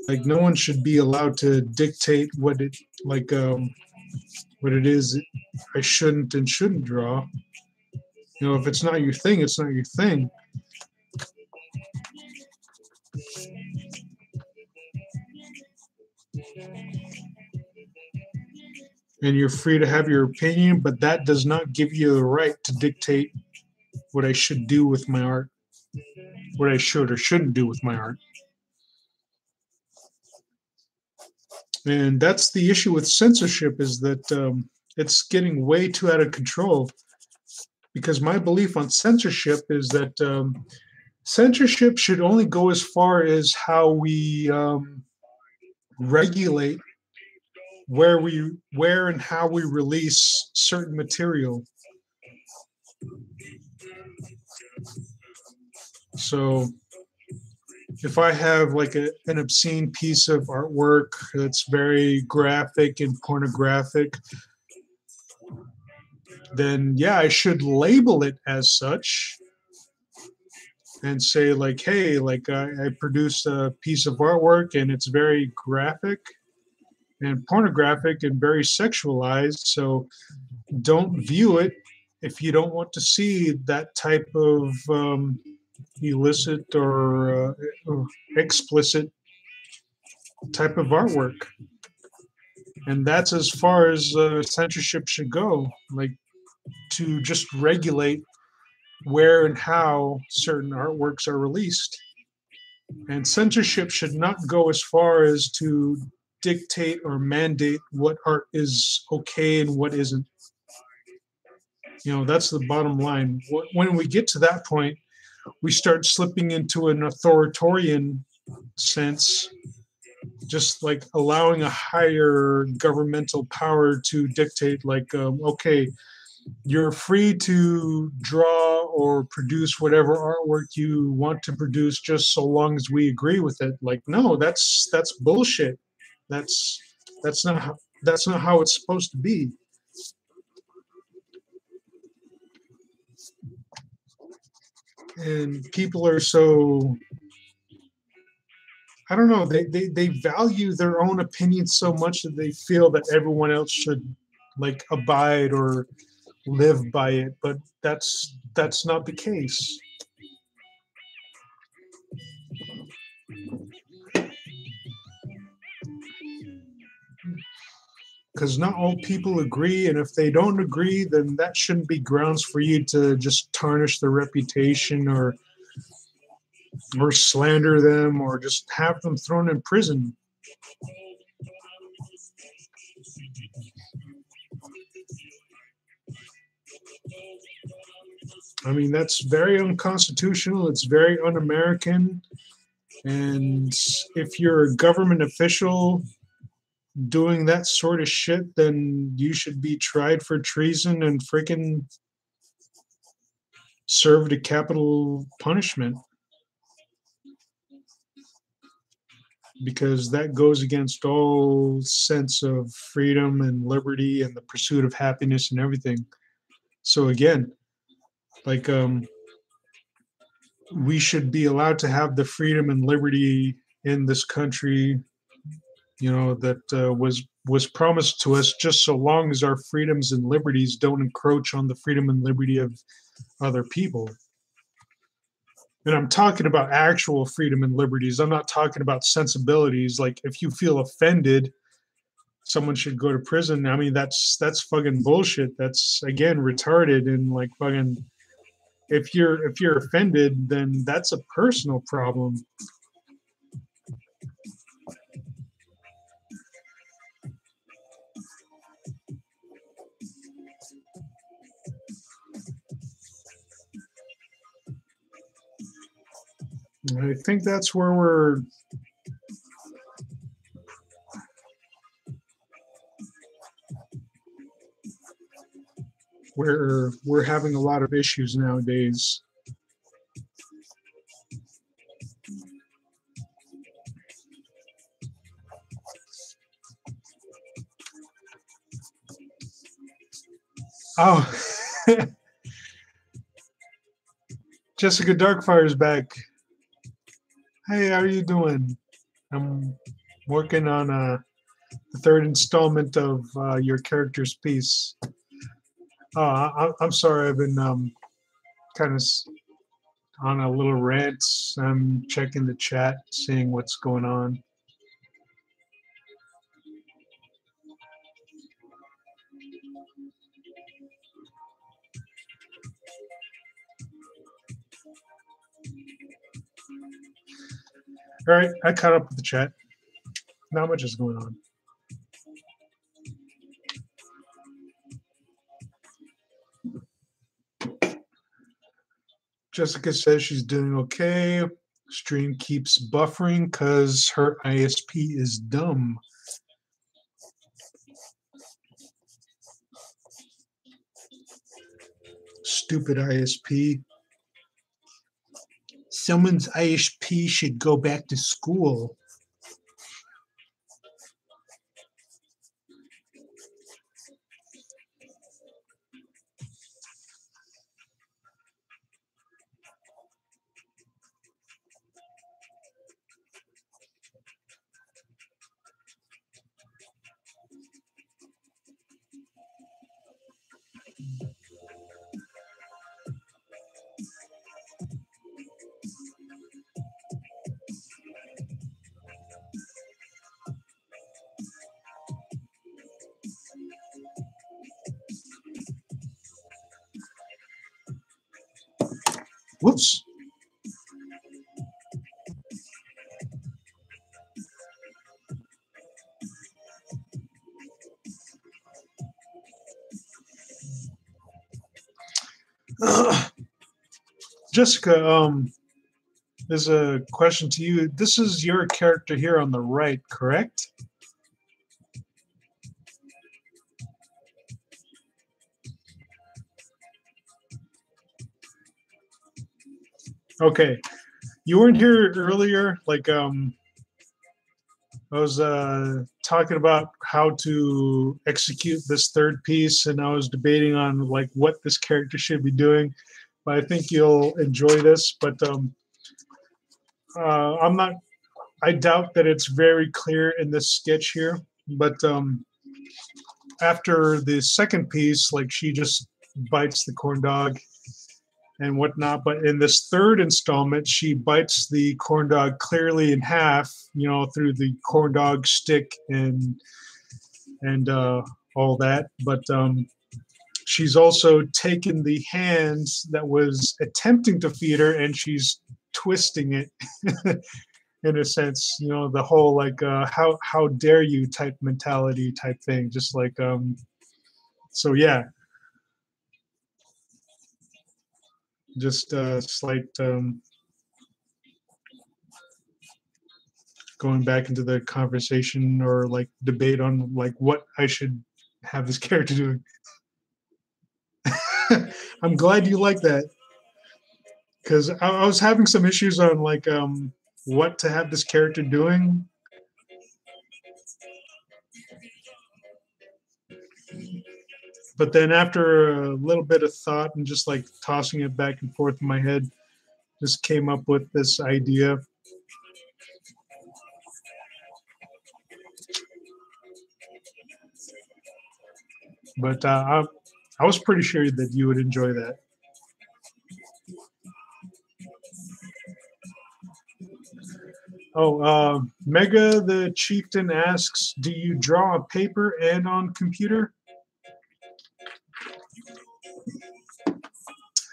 Like no one should be allowed to dictate what it is I shouldn't and shouldn't draw. If it's not your thing, it's not your thing. And you're free to have your opinion, but that does not give you the right to dictate what I should do with my art, what I should or shouldn't do with my art. And that's the issue with censorship, is that it's getting way too out of control. Because my belief on censorship is that censorship should only go as far as how we regulate where and how we release certain material. So if I have like an obscene piece of artwork that's very graphic and pornographic, then yeah, I should label it as such and say like, hey, like I produced a piece of artwork and it's very graphic and pornographic and very sexualized, so don't view it if you don't want to see that type of illicit or explicit type of artwork. And that's as far as censorship should go, like to just regulate where and how certain artworks are released. And censorship should not go as far as to dictate or mandate what art is okay and what isn't. That's the bottom line. When we get to that point, we start slipping into an authoritarian sense, just like allowing a higher governmental power to dictate, like, okay, you're free to draw or produce whatever artwork you want to produce just so long as we agree with it. Like, no, that's bullshit. That's that's not how it's supposed to be. And people are so, I don't know, they value their own opinions so much that they feel that everyone else should like abide or live by it, but that's not the case. Because not all people agree, and if they don't agree, then that shouldn't be grounds for you to just tarnish their reputation or slander them or just have them thrown in prison. I mean, that's very unconstitutional. It's very un-American. And if you're a government official doing that sort of shit, then you should be tried for treason and freaking served a capital punishment. Because that goes against all sense of freedom and liberty and the pursuit of happiness and everything. So again, like we should be allowed to have the freedom and liberty in this country, you know, that was promised to us, just so long as our freedoms and liberties don't encroach on the freedom and liberty of other people. And I'm talking about actual freedom and liberties. I'm not talking about sensibilities. Like, if you feel offended, someone should go to prison. I mean, that's fucking bullshit. That's, again, retarded. And like, fucking, if you're offended, then that's a personal problem. I think that's where we're having a lot of issues nowadays. Oh, Jessica Darkfire is back. Hey, how are you doing? I'm working on the third installment of your character's piece. I'm sorry, I've been kind of on a little rant. I'm checking the chat, seeing what's going on. All right, I caught up with the chat. Not much is going on. Jessica says she's doing okay. Stream keeps buffering because her ISP is dumb. Stupid ISP. Someone's ISP should go back to school. Whoops. Jessica, there's a question to you. This is your character here on the right, correct? Okay, you weren't here earlier. Like I was talking about how to execute this third piece, and I was debating on like what this character should be doing. But I think you'll enjoy this. But I'm not. I doubt that it's very clear in this sketch here. But after the second piece, like she just bites the corn dog and whatnot. But in this third installment, she bites the corn dog clearly in half, you know, through the corn dog stick and all that. But she's also taken the hand that was attempting to feed her and she's twisting it in a sense, you know, the whole like how dare you type mentality type thing, just like so yeah, just slight going back into the conversation or like debate on like what I should have this character doing. I'm glad you like that, because I was having some issues on like what to have this character doing. But then after a little bit of thought and just like tossing it back and forth in my head, just came up with this idea. But I was pretty sure that you would enjoy that. Oh, Mega the Chieftain asks, do you draw on paper and on computer?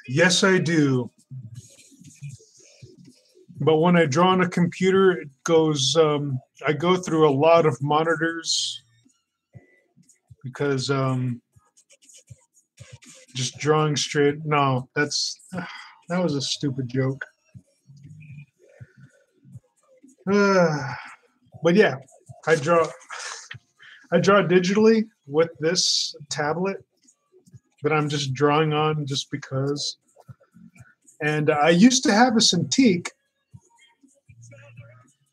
Yes, I do. But when I draw on a computer, it goes, I go through a lot of monitors because just drawing straight, no, that was a stupid joke. But yeah, I draw digitally with this tablet that I'm just drawing on just because. And I used to have a Cintiq,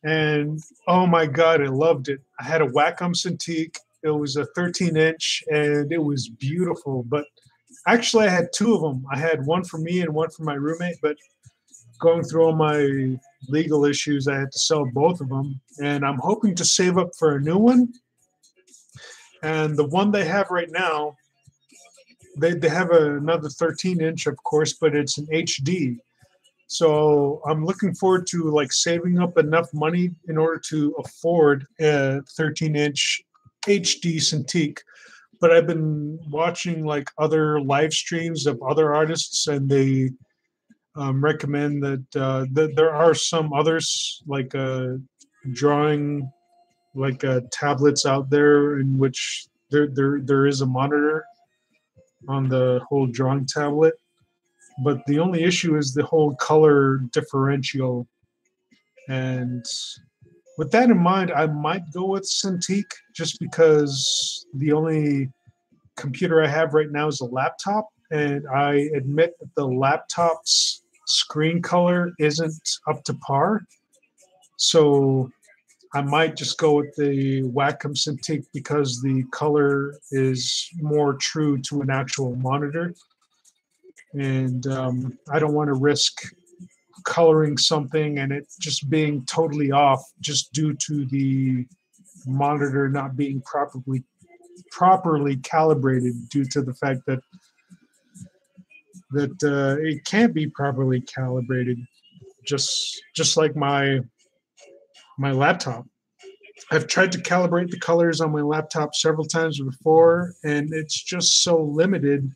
and oh my God, I loved it. I had a Wacom Cintiq. It was a 13-inch, and it was beautiful. But actually, I had two of them. I had one for me and one for my roommate. But going through all my legal issues, I had to sell both of them. And I'm hoping to save up for a new one. And the one they have right now, they have another 13-inch, of course, but it's an HD. So I'm looking forward to like saving up enough money in order to afford a 13-inch HD Cintiq. But I've been watching like other live streams of other artists, and they recommend that there are some others like drawing like tablets out there in which there is a monitor on the whole drawing tablet. But the only issue is the whole color differential. And with that in mind, I might go with Cintiq just because the only computer I have right now is a laptop. And I admit that the laptop's screen color isn't up to par. So I might just go with the Wacom Cintiq because the color is more true to an actual monitor. And I don't want to risk coloring something and it just being totally off just due to the monitor not being properly calibrated, due to the fact that it can't be properly calibrated, just like my laptop. I've tried to calibrate the colors on my laptop several times before, and it's just so limited.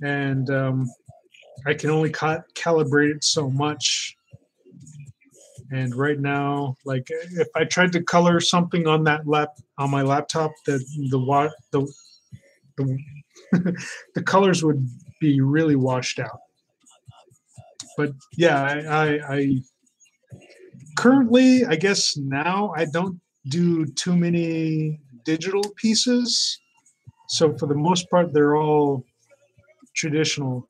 And I can only calibrate it so much. And right now, like if I tried to color something on my laptop, the the colors would be really washed out. But yeah, I currently, I guess now I don't do too many digital pieces. So for the most part, they're all traditional.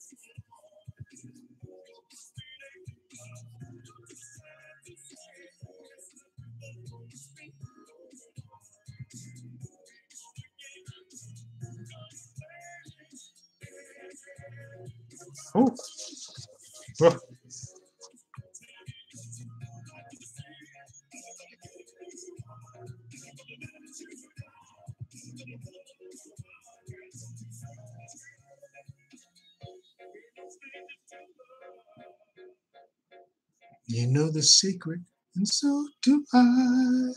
Oh. Oh. You know the secret, and so do I.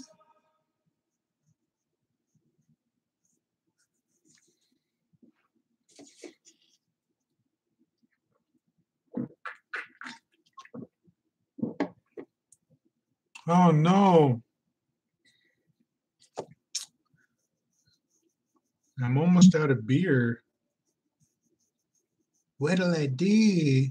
Oh no. I'm almost out of beer. What'll I do?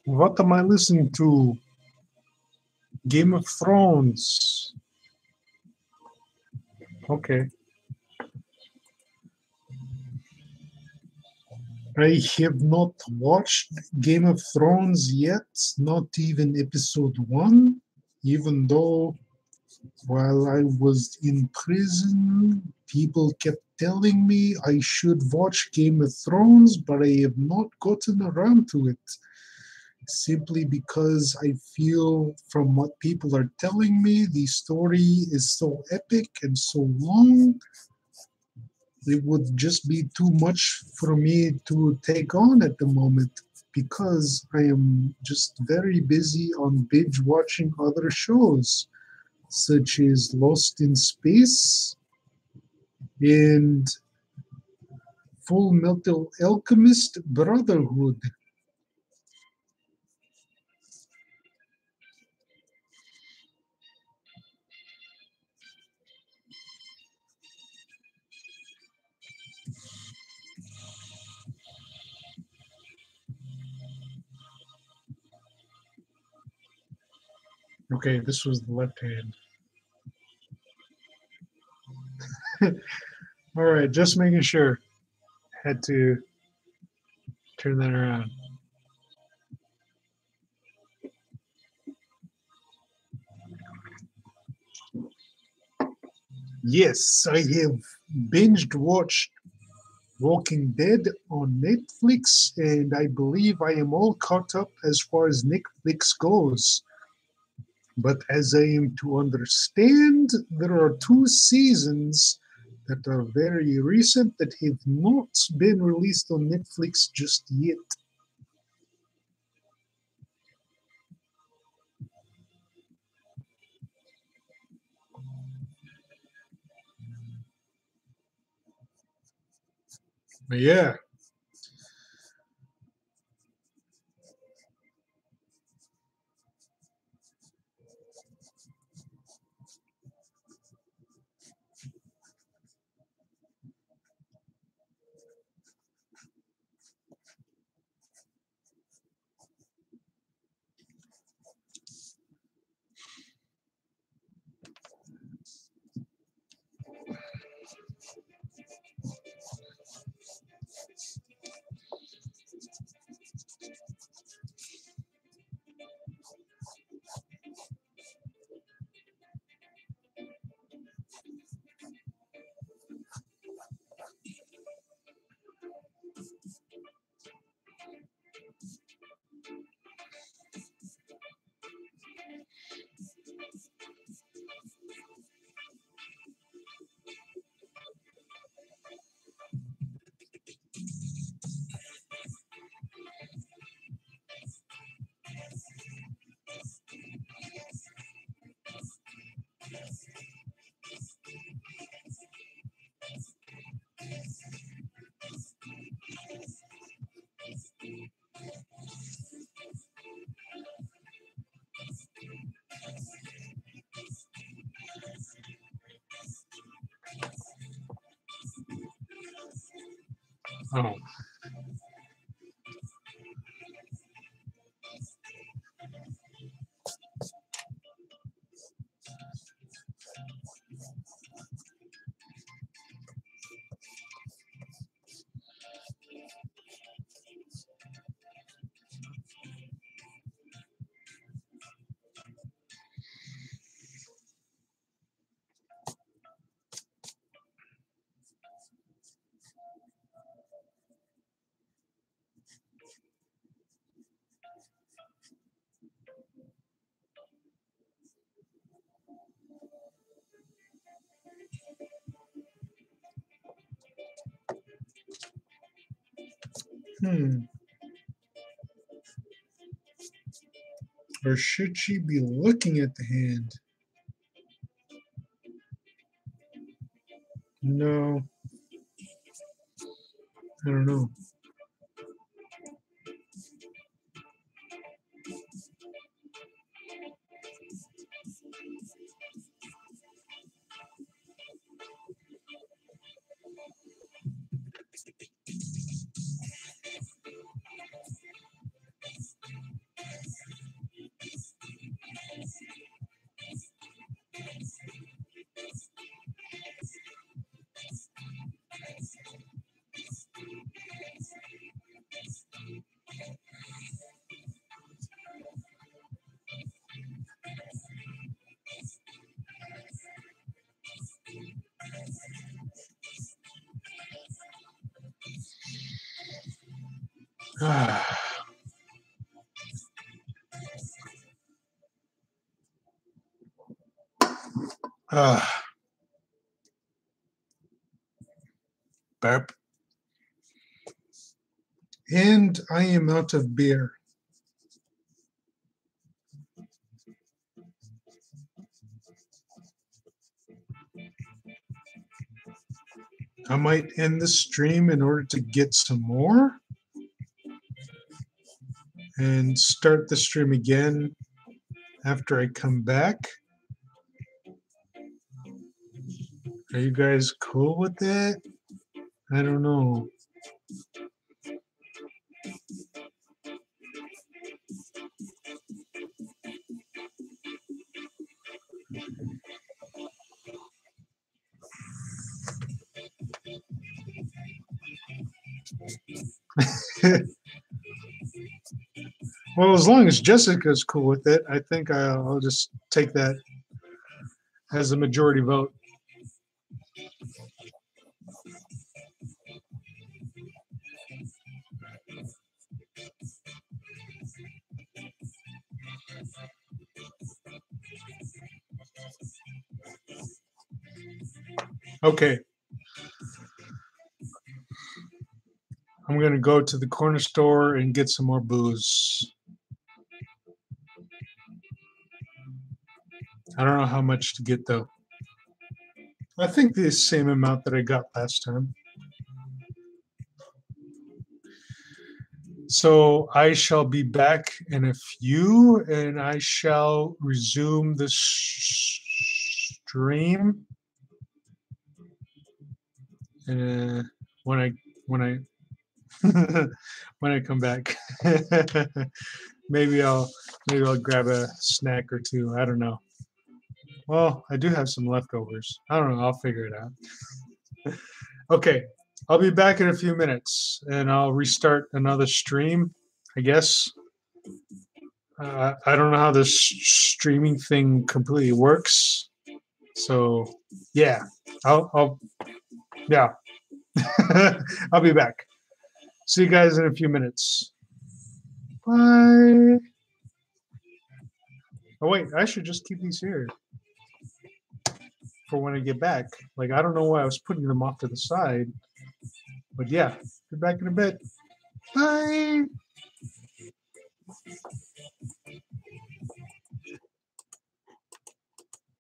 What am I listening to? Game of Thrones. Okay. I have not watched Game of Thrones yet, not even episode 1, even though while I was in prison, people kept telling me I should watch Game of Thrones, but I have not gotten around to it. Simply because I feel from what people are telling me, the story is so epic and so long, it would just be too much for me to take on at the moment because I am just very busy on binge watching other shows such as Lost in Space and Full Metal Alchemist Brotherhood. Okay, this was the left hand. All right, just making sure. Had to turn that around. Yes, I have binged watched Walking Dead on Netflix, and I believe I am all caught up as far as Netflix goes. But as I am to understand, there are 2 seasons that are very recent that have not been released on Netflix just yet. But yeah, Oh. Or should she be looking at the hand? No. I don't know. Burp. And I am out of beer. I might end the stream in order to get some more and start the stream again after I come back. Are you guys cool with that? I don't know. Well, as long as Jessica's cool with it, I think I'll just take that as a majority vote. Okay. I'm going to go to the corner store and get some more booze. I don't know how much to get, though. I think the same amount that I got last time. So I shall be back in a few, and I shall resume the stream. When I when I come back, maybe I'll grab a snack or two. I don't know. Well, I do have some leftovers. I don't know. I'll figure it out. Okay, I'll be back in a few minutes, and I'll restart another stream, I guess. I don't know how this streaming thing completely works. So, yeah, I'll be back. See you guys in a few minutes. Bye. Oh, wait, I should just keep these here for when I get back. Like, I don't know why I was putting them off to the side. But yeah, be back in a bit. Bye.